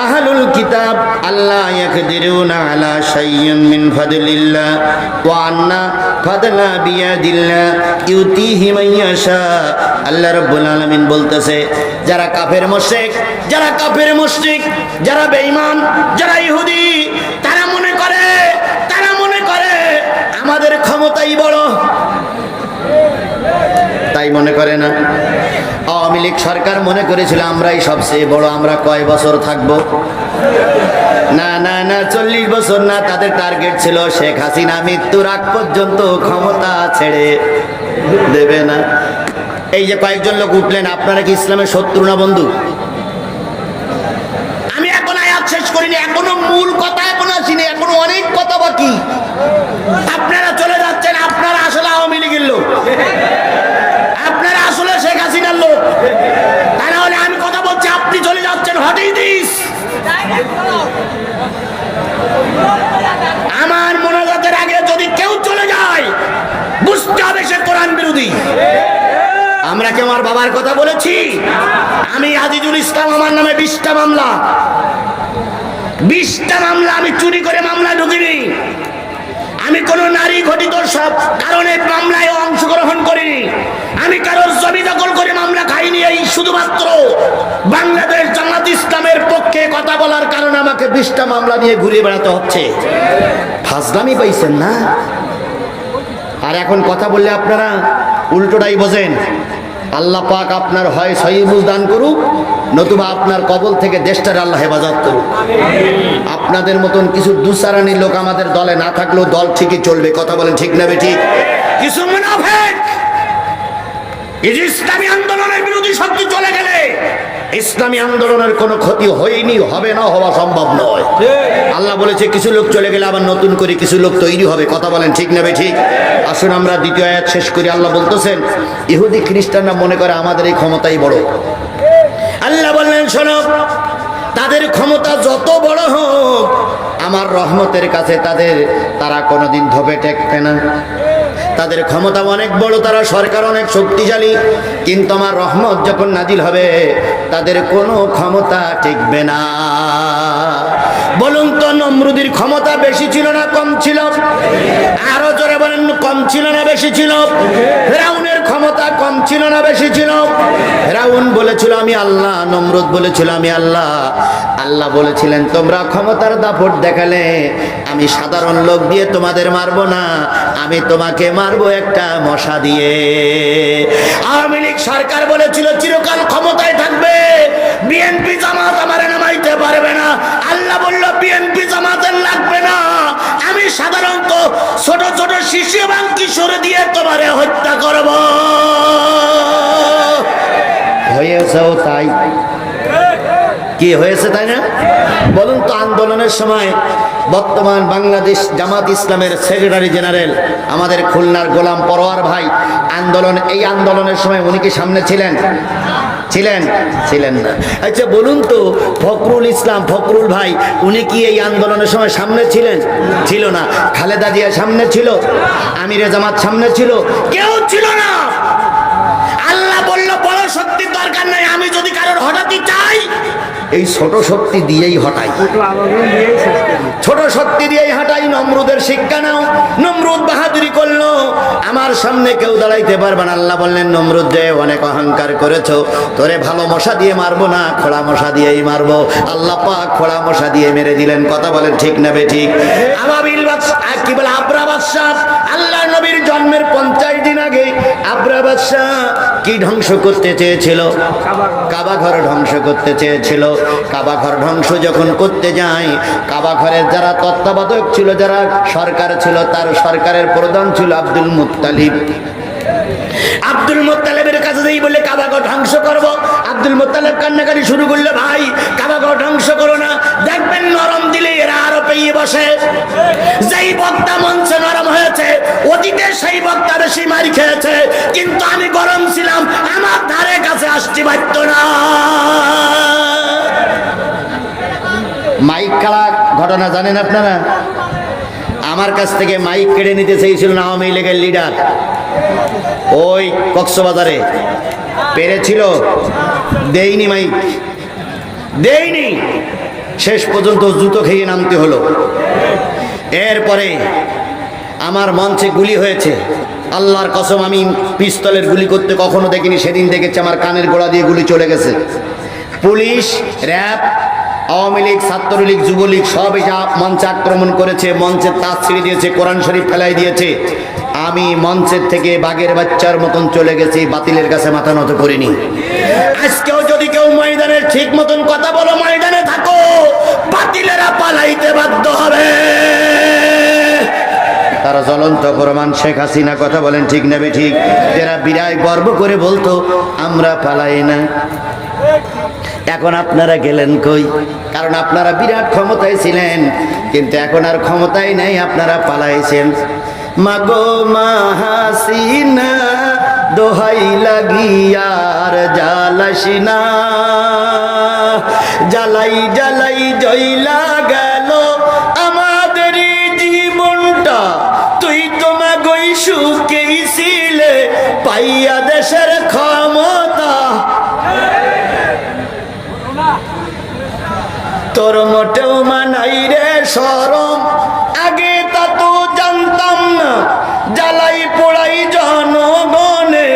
S1: আহলুল কিতাব আল্লাহ ইয়াকদিরুনা আলা শাইইন মিন ফাদলিল্লাহ ওয়া আন্না ফাদলা বিয়াদিল্লাহ ইউতিহি মান ইয়াশা। আল্লাহ রাব্বুল আলামিন বলতেছে, যারা কাফের মুশরিক, যারা বেঈমান, যারা ইহুদি, তারা মনে করে আমাদের ক্ষমতাই বড়, তাই মনে করে না। আওয়ামী লীগ সরকার মনে করেছিল আমরাই সবচেয়ে বড়, আমরা কয় বছর থাকবো? না 40 বছর না, তাদের টার্গেট ছিল শেখ হাসিনা মৃত্যুর আগ পর্যন্ত ক্ষমতা ছেড়ে দেবে না। এই যে কয়েকজন লোক উঠলেন, আপনারা কি ইসলামের শত্রু না বন্ধু? আমি এখন আয়াত শেষ করিনি, এখনো মূল কথা এখনো আসিনি, এখনো অনেক কথা বাকি। আপনারা চলে যাচ্ছেন, আপনারা আসলে আওয়ামী লীগের লোক, আপনারা আসলে শেখ হাসিনার লোক। তা না হলে আমি কথা বলছি, আপনি চলে যাচ্ছেন, হোয়াট ইজ দিস? আমার মোনাজাতের আগে যদি কেউ চলে যায়, বুঝতে হবে সে কোরআন বিরোধী। আমরা কি আমার বাবার কথা বলেছি? আমি আজিজুল ইসলাম, আমার নামে 20টা মামলা, আমি চুরি করে মামলায় ঢুকিনি। আমি কোন নারী ঘটিত সব কারণে মামলায় অংশগ্রহণ করিনি। আমি কারোর জমি দখল করে মামলা খাইনি। এই শুধুমাত্র বাংলাদেশ জামাত ইসলামের পক্ষে কথা বলার কারণে আমাকে 20টা মামলা নিয়ে ঘুরে বেড়াতে হচ্ছে। ফাজলামি পাইছেন না? আর এখন কথা বললে আপনারা উল্টোটাই বোঝেন। আল্লাহ পাক আপনার হয় সহি বুঝ দান করুক, নতুবা আপনার কবল থেকে দেশটার আল্লাহ হেফাজত করুক। আপনাদের মতন কিছু দুসারানি লোক আমাদের দলে না থাকলেও দল ঠিকই চলবে, কথা বলেন ঠিক না বেঠিক? কিছু মুনাফিক ইসলামী আন্দোলনের বিরোধী শক্তি চলে গেলে ইসলামী আন্দোলনের কোনো ক্ষতি হয়নি, হবে না, হওয়া সম্ভব নয়। আল্লাহ বলেছে কিছু লোক চলে গেলে আবার নতুন করে কিছু লোক তৈরি হবে, কথা বলেন ঠিক না ঠিক? আসুন আমরা দ্বিতীয় আয়াত শেষ করি। আল্লাহ বলতেছেন, ইহুদি খ্রিস্টানরা মনে করে আমাদের এই ক্ষমতাই বড়। আল্লাহ বললেন, শোনো, তাদের ক্ষমতা যত বড় হোক, আমার রহমতের কাছে তারা কোনোদিন ধোপে টেকবে না। তাদের ক্ষমতা অনেক বড়, তারা সরকার অনেক শক্তিশালী, কিন্তু আমার রহমত যখন নাজিল হবে তাদের কোনো ক্ষমতা টিকবে না। বলুন তো, নমরুদের ক্ষমতা বেশি ছিল না কম ছিল? আরো জোরে বলেন, কম ছিল না বেশি ছিল? ফেরাউনের ক্ষমতা কম ছিল না বেশি ছিল? ফেরাউন বলেছিল আমি আল্লাহ, নমরুদ বলেছিল আমি আল্লাহ। আল্লাহ বলেছিলেন, তোমরা ক্ষমতার দাপট দেখালে আমি সাধারণ লোক দিয়ে তোমাদের মারবো না, আমি তোমাকে মারবো একটা মশা দিয়ে। আওয়ামী লীগ সরকার বলেছিল চিরকাল ক্ষমতায় থাকবে, বিএনপি জামাত আমারে নামাইতে পারবে না। আল্লাহ বলল, বিএনপি জামাতের লাগবে না, আমি সাধারণত ছোট ছোট শিশু এবং কিশোর দিয়ে তোমারে হত্যা করব। হয়েছেও তাই। কি হয়েছে তাই না? বলুন তো, আন্দোলনের সময় বর্তমান বাংলাদেশ জামাত ইসলামের সেক্রেটারি জেনারেল আমাদের খুলনার গোলাম পরোয়ার ভাই এই আন্দোলনের সময় উনি কি সামনে ছিলেন না? আচ্ছা বলুন তো, ফখরুল ভাই উনি কি এই আন্দোলনের সময় সামনে ছিল না? খালেদা জিয়া সামনে ছিল? আমিরে জামাত সামনে ছিল? কেউ ছিল না। আল্লাহ বলল, বড় শক্তির দরকার নাই, আমি যদি কারোর হঠাৎই চাই এই ছোট শক্তি দিয়েই হটাই, ছোট শক্তি দিয়েই হাঁটাই। নমরুদের শিক্ষা নাও। নমরুদ বাহাদুরি করলো, আমার সামনে কেউ দাঁড়াইতে পারবে না। আল্লাহ বললেন, নমরুদ যে অনেক অহংকার করেছো, তোরে ভালো মশা দিয়ে মারবো না, খোড়া মশা দিয়েই মারবো। আল্লাহ পাক খোড়া মশা দিয়ে মেরে দিলেন, কথা বলেন ঠিক না বেঠিক? আবাবিল বাদশাহ কি বলে, আবরা বাদশাহ, আল্লাহ নবীর জন্মের 50 দিন আগে আবরা বাদশাহ কি ধ্বংস করতে চেয়েছিল? কাবা ঘর ধ্বংস করতে চেয়েছিল। কাবা ঘর ধ্বংস যখন করতে যায়, কাবা ঘরের যারা তত্ত্বাবধায়ক ছিল, যারা সরকার ছিল, তার সরকারের প্রধান ছিল আব্দুল মুত্তালিব। আব্দুল মুত্তালিবের কাছে যেই বলে কাবা ঘর ধ্বংস করব, আব্দুল মুত্তালিব কান্নাকাটি শুরু করলো, ভাই কাবা ঘর ধ্বংস করো না, দেখবেন নরম দিলে এরা আরো পেয়ে নিয়ে বসে। যেই বক্তা মঞ্চে নরম হয়েছে, অতীতে সেই বক্তা বেশি মারি খেয়েছে, কিন্তু আমি গরম ছিলাম, আমার ধারে কাছে আসতে পারত না। মাইক কাড়া ঘটনা জানেন আপনারা? আমার কাছ থেকে মাইক কেড়ে নিতে চেয়েছিলেন আওয়ামী লীগের লিডার, ওই কক্সবাজারে। পেরেছিল, দেইনি মাইক, দেইনি। শেষ পর্যন্ত জুতো খেয়ে নামতে হলো। এরপরে আমার মঞ্চে গুলি হয়েছে। আল্লাহর কসম, আমি পিস্তলের গুলি করতে কখনো দেখিনি, সেদিন দেখেছি আমার কানের গোড়া দিয়ে গুলি চলে গেছে। পুলিশ, র্যাব, আওয়ামী লীগ, ছাত্রলীগ, যুবলীগ সব এটা মঞ্চে আক্রমণ করেছে, মঞ্চের তাজ ছিঁড়ে দিয়েছে, কোরআন শরীফ ফেলাই দিয়েছে। আমি মঞ্চের থেকে বাঘের বাচ্চার মতন চলে গেছি, বাতিলের কাছে মাথা নত করিনি। আজকেও যদি কেউ ময়দানের ঠিক মতন কথা বলো, ময়দানে থাকো, বাতিলেরা পালাইতে বাধ্য হবে। তারা জ্বলন্ত প্রমাণ। শেখ হাসিনা, কথা বলেন ঠিক নেবে ঠিক? এরা বিরায় গর্ব করে বলতো আমরা পালাই না। এখন আপনারা গেলেন কই? কারণ আপনারা বিরাট ক্ষমতায় ছিলেন, কিন্তু এখন আর ক্ষমতায় নেই, আপনারা পালাইছেন। মাগো মা হাসিনা, দোহাই লাগিয়ার জ্বালাসিনা, জ্বালাই জ্বালাই জইলা গেল আমাদের জীবনটা, তুই তোমা গই সুখেই ছিলে পাইয়া দেশের ক্ষমতা। তোর মোটেও মানাই রে শরম, আগে তা তো জানতাম না, জ্বালাই পোড়াই জনগণে।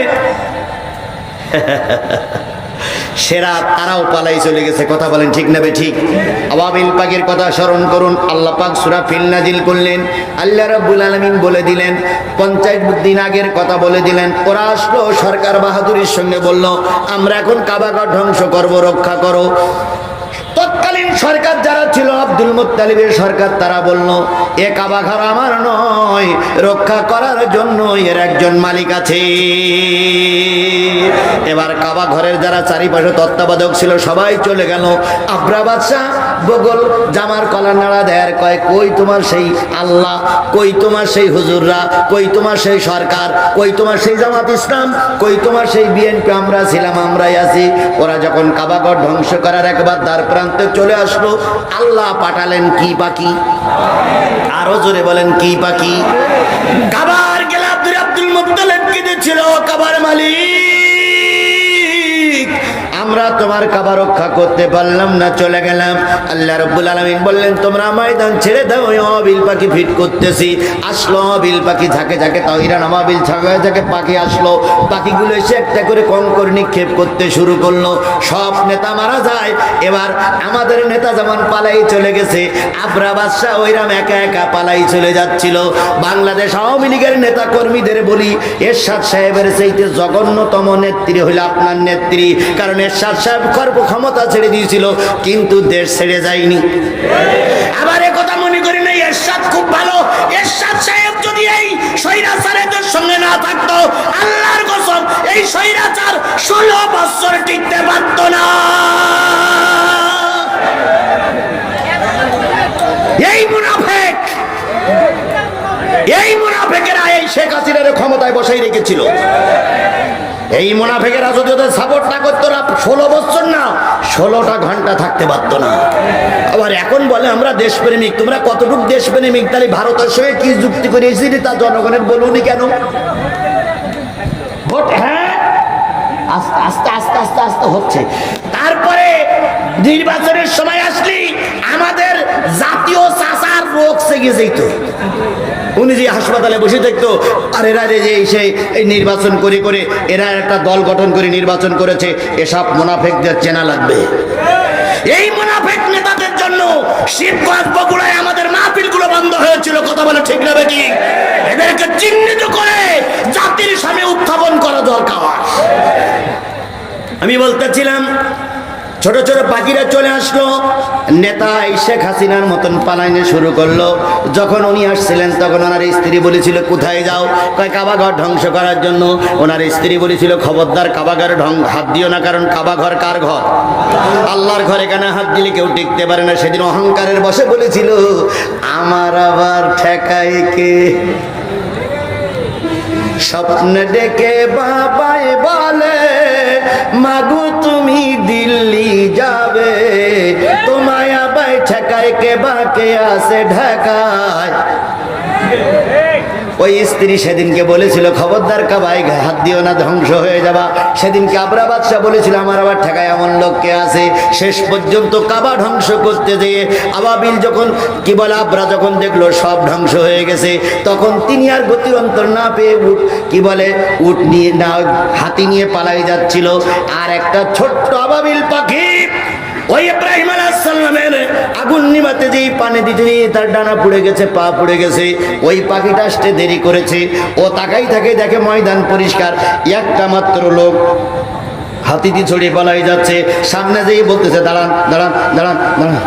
S1: সেরা তারাও পালাই চলে গেছে, কথা বলেন ঠিক নেবে ঠিক? আবাবিল পাকের কথা স্মরণ করুন। আল্লাহ পাক সূরা ফিল নাজিল করলেন, আল্লাহ রাব্বুল আলামিন বলে দিলেন, 50 দিন আগের কথা বলে দিলেন। ওরা আসলো সরকার বাহাদুরির সঙ্গে, বলল আমরা এখন কাবাঘর ধ্বংস করব, রক্ষা করো। তৎকালীন সরকার যারা ছিল, আব্দুল মুত্তালিবের সরকার, তারা বলল এ কাবাঘর আমার নয়, রক্ষা করার জন্য এর একজন মালিক আছে। এবার কাবাঘরের যারা চারিপাশে তত্ত্বাবধায়ক ছিল সবাই চলে গেল। আব্রা বাদশা বগল জামার কলার নাড়া দেয়ার কয়, কই তোমার সেই আল্লাহ, কই তোমার সেই হুজুররা, কই তোমার সেই সরকার, কই তোমার সেই জামাত ইসলাম, কই তোমার সেই বিএনপি? আমরা ছিলাম, আমরাই আছি। ওরা যখন কাবাঘর ধ্বংস করার একবার দ্বার প্রান্তে চলে আসলো, আল্লাহ পাঠালেন কি পাখি? আরো জোরে বলেন কি পাখি? কাবার গেলে আব্দুল মুত্তালিব কেঁদেছিল, কাবার মালিক, আমরা তোমার কাবা রক্ষা করতে পারলাম না, চলে গেলাম। আল্লাহ রাব্বুল আলামিন বললেন তোমরা ময়দান ছেড়ে দাও, আবাবিল পাখি ফিট করতেছি। আসলো আবাবিল পাখি, ঝাঁকে ঝাঁকে তাহিরান আবাবিল, ঝাঁকে ঝাঁকে পাখি আসলো। পাখিগুলো এসে একটা করে কঙ্কর নিক্ষেপ করতে শুরু করলো। সব নেতা মারা যায়। এবার আমাদের নেতা যেমন পালাই চলে গেছে, আবরা বাদশা ওইরাম একা একা পালাই চলে যাচ্ছিল। বাংলাদেশ আওয়ামী লীগের নেতা কর্মীদের বলি, এরশাদ সাহেবের চাইতে জঘন্যতম নেত্রী হইল আপনার নেত্রী। কারণ এরশাদ সাহেব ক্ষমতা ছেড়ে দিয়েছিল, কিন্তু দেশ ছেড়ে যায়নি। আবার একথা মনে করি না এরশাদ খুব ভালো। এরশাদ সাহেব যদি এই স্বৈরাচারীদের সঙ্গে না থাকতো, আল্লাহর কসম এই স্বৈরাচার 16 বছর টিকতে পারত না। এই মুনাফিক, এই মুনাফিকেরা এই শেখ হাসিনার ক্ষমতায় বসাই রেখেছিল। এই মুনাফিকেরা যদি ওদের সাপোর্ট না করতো না, 16 বছর না 16টা ঘন্টা থাকতে পারতো না। আবার এখন বলে আমরা দেশপ্রেমিক। তোমরা কতটুকু দেশপ্রেমিক? তাহলে ভারতের সঙ্গে কি যুক্তি করে এসেছি তা জনগণের বলুনি কেন? ভোট হ্যাঁ আস্তে আস্তে আস্তে আস্তে আস্তে হচ্ছে। তারপরে নির্বাচনের সময় আসলেই আমাদের জাতীয় চাচার রোগ সেগে যেত। উনি যে হাসপাতালে বসে থাকতো, আর এরা যে সেই এই নির্বাচন করে করে এরা একটা দল গঠন করে নির্বাচন করেছে, এসব মুনাফিকদের চেনা লাগবে। এই মুনাফিক নেতাদের জন্য শিবগঞ্জ বগুড়ায় আমাদের মাহফিলগুলো বন্ধ হয়েছিল, কথা বলে ঠিক না বেটি? এদেরকে চিহ্নিত করে জাতির সামনে উত্থাপন করা দরকার। আমি বলতেছিলাম ছোট ছোট পাখিরা চলে আসলো, নেতা শেখ হাসিনার মতন পালাইনে শুরু করলো। যখন উনি আসছিলেন তখন ওনার স্ত্রী বলেছিল কোথায় যাও, কয় কাবাঘর ধ্বংস করার জন্য। ওনার স্ত্রী বলেছিল খবরদার কাবাঘরে হাত দিও না, কারণ কাবাঘর কার ঘর? আল্লাহর ঘরে, কেন হাত দিলে কেউ টিকতে পারে না। সেদিন অহংকারের বশে বলেছিল আমার আবার ঠেকায় কে। স্বপ্ন ডেকে বাবাই বলে মাগু তুমি দিল্লি যাবে, তোমায় আবাই ঠেকায় কে বাকে আসে ঢাকায়। ওই স্ত্রী সেদিনকে বলেছিল খবরদার কাবায় হাত দিও না, ধ্বংস হয়ে যাবা। সেদিনকে আবরা বাদশাহ বলেছিল আমার আবার ঠেকায় এমন লোককে আছে। শেষ পর্যন্ত কাবা ধ্বংস করতে যেয়ে আবাবিল যখন কি বলে আবরা যখন দেখলো সব ধ্বংস হয়ে গেছে, তখন তিনি আর গতি অন্তর না পেয়ে কি বলে উট নিয়ে না হাতি নিয়ে পালাই যাচ্ছিল। আর একটা ছোট্ট আবাবিল পাখি ওই ইব্রাহিম আলাইহিস সালামের আগুন নিভাতে যেই পানি দিতে নিয়ে তার ডানা পুড়ে গেছে, পা পুড়ে গেছে। ওই পাখিটা আসতে দেরি করেছে। ও তাকাই থাকে, দেখে ময়দান পরিষ্কার, একটা মাত্র লোক হাতিটি ছড়িয়ে পালাই যাচ্ছে। সামনে যেই বলতেছে দাঁড়ান দাঁড়ান দাঁড়ান দাঁড়ান।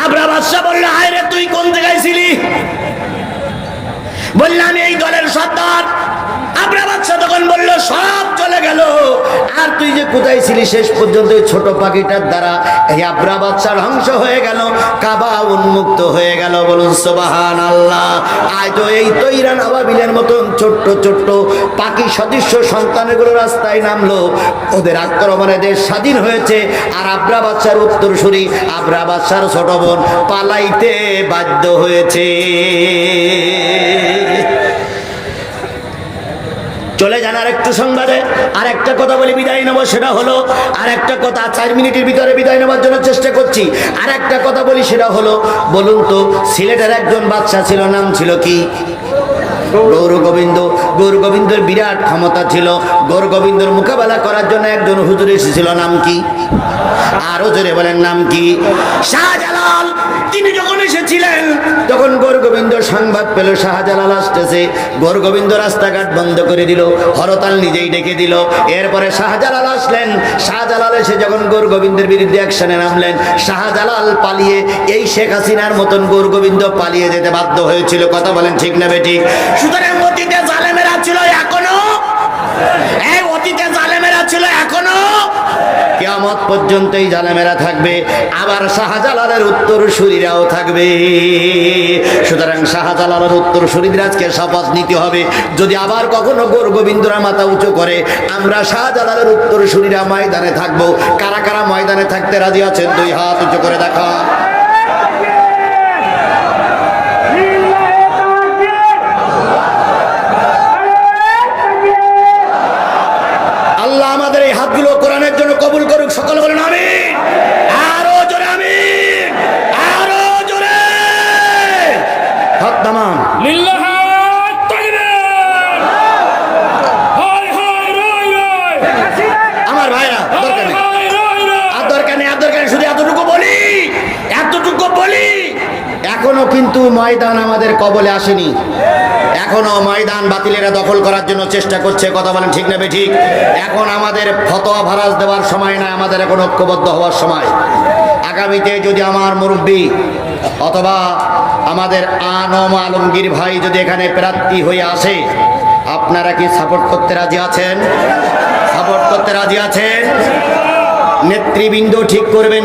S1: আবরা বাদশা বলল হায় রে তুই কোন জায়গায় ছিলি? বললাম এই দলের সর্দার। আবরা বাদশা তখন বলল সব চলে গেল, আর তুই যে কোথায় ছিলি? শেষ পর্যন্ত ছোট পাখিটার দ্বারা এই আবরা বাদশা ধ্বংস হয়ে গেল, কাবা উন্মুক্ত হয়ে গেল। বলুন সুবহানাল্লাহ। আজ তো এই তৈরান আবাবিলের মতন ছোট্ট ছোট্ট পাখি সদৃশ্য সন্তানগুলো রাস্তায় নামলো, ওদের আক্রমণে দেশ স্বাধীন হয়েছে। আর আবরা বাদশার উত্তরসূরি আবরা বাদশার ছোট বোন পালাইতে বাধ্য হয়েছে। চলে যান আর একটু সংবাদে। আর একটা কথা বলে বিদায় নেবো, সেটা হলো আর একটা কথা 4 মিনিটের ভিতরে বিদায় নেওয়ার জন্য চেষ্টা করছি। আর একটা কথা বলি, সেটা হলো বলুন তো সিলেটের একজন বাদশা ছিল, নাম ছিল কি? গৌর গোবিন্দ। গৌর গোবিন্দর বিরাট ক্ষমতা ছিল। গৌর গোবিন্দর মোকাবেলা করার জন্য একজন হুজুর এসেছিল, নাম কি? আরো জোরে বলেন নাম কি? শাহজালাল। তিনি যখন এসেছিলেন তখন গৌর গোবিন্দ সংবাদ পেল শাহজালাল আসতেছে। গৌর গোবিন্দ রাস্তাঘাট বন্ধ করে দিল, হরতাল নিজেই ডেকে দিল। এরপরে শাহজালাল আসলেন। শাহজালাল এসে যখন গৌর গোবিন্দের বিরুদ্ধে অ্যাকশনে নামলেন, শাহজালাল পালিয়ে এই শেখ হাসিনার মতন গৌর গোবিন্দ পালিয়ে যেতে বাধ্য হয়েছিল। কথা বলেন ঠিক না বেঠিক? সুতরাং অতীতে জালেমেরা ছিল, এখনো এই অতীতে জালেমেরা ছিল, এখনো কিয়ামত পর্যন্তই জালেমেরা থাকবে। আবার শাহজালালের উত্তরসূরিরাও থাকবে। সুতরাং শাহজালালের উত্তরসূরিদের আজকে শপথ নিতে হবে, যদি আবার কখনো গৌর গোবিন্দরা মাথা উঁচু করে, আমরা শাহজালালের উত্তরসূরিরা ময়দানে থাকবো। কারা কারা ময়দানে থাকতে রাজি আছেন? 2 হাত উঁচু করে দেখা। আল্লাহ আমাদের এই হাতগুলো কোরআনের জন্য কবুল করুক। সকল বলেন আমিন। আরো জোরে আমিন, আরো জোরে। হাত নামান।
S3: লিল্লাহি তাকবীর। হায় হায় রায় রায়।
S1: আমার ভাইরা দরকার নেই, আর দরকার নেই, আর দরকার নেই। শুধু এতটুকু বলি, এতটুকু বলি, এখনো কিন্তু ময়দান আমাদের কবলে আসেনি। এখনো ময়দান বাতিলেরা দখল করার জন্য চেষ্টা করছে। কথা বলেন ঠিক না বেঠিক? এখন আমাদের ফতোয়া ভারাজ দেওয়ার সময় না, আমাদের এখন ঐক্যবদ্ধ হওয়ার সময়। আগামীতে যদি আমার মুরব্বী অথবা আমাদের আনম আলমগীর ভাই যদি এখানে প্রার্থী হয়ে আসে, আপনারা কি সাপোর্ট করতে রাজি আছেন? সাপোর্ট করতে রাজি আছেন? নেতৃবৃন্দ ঠিক করবেন।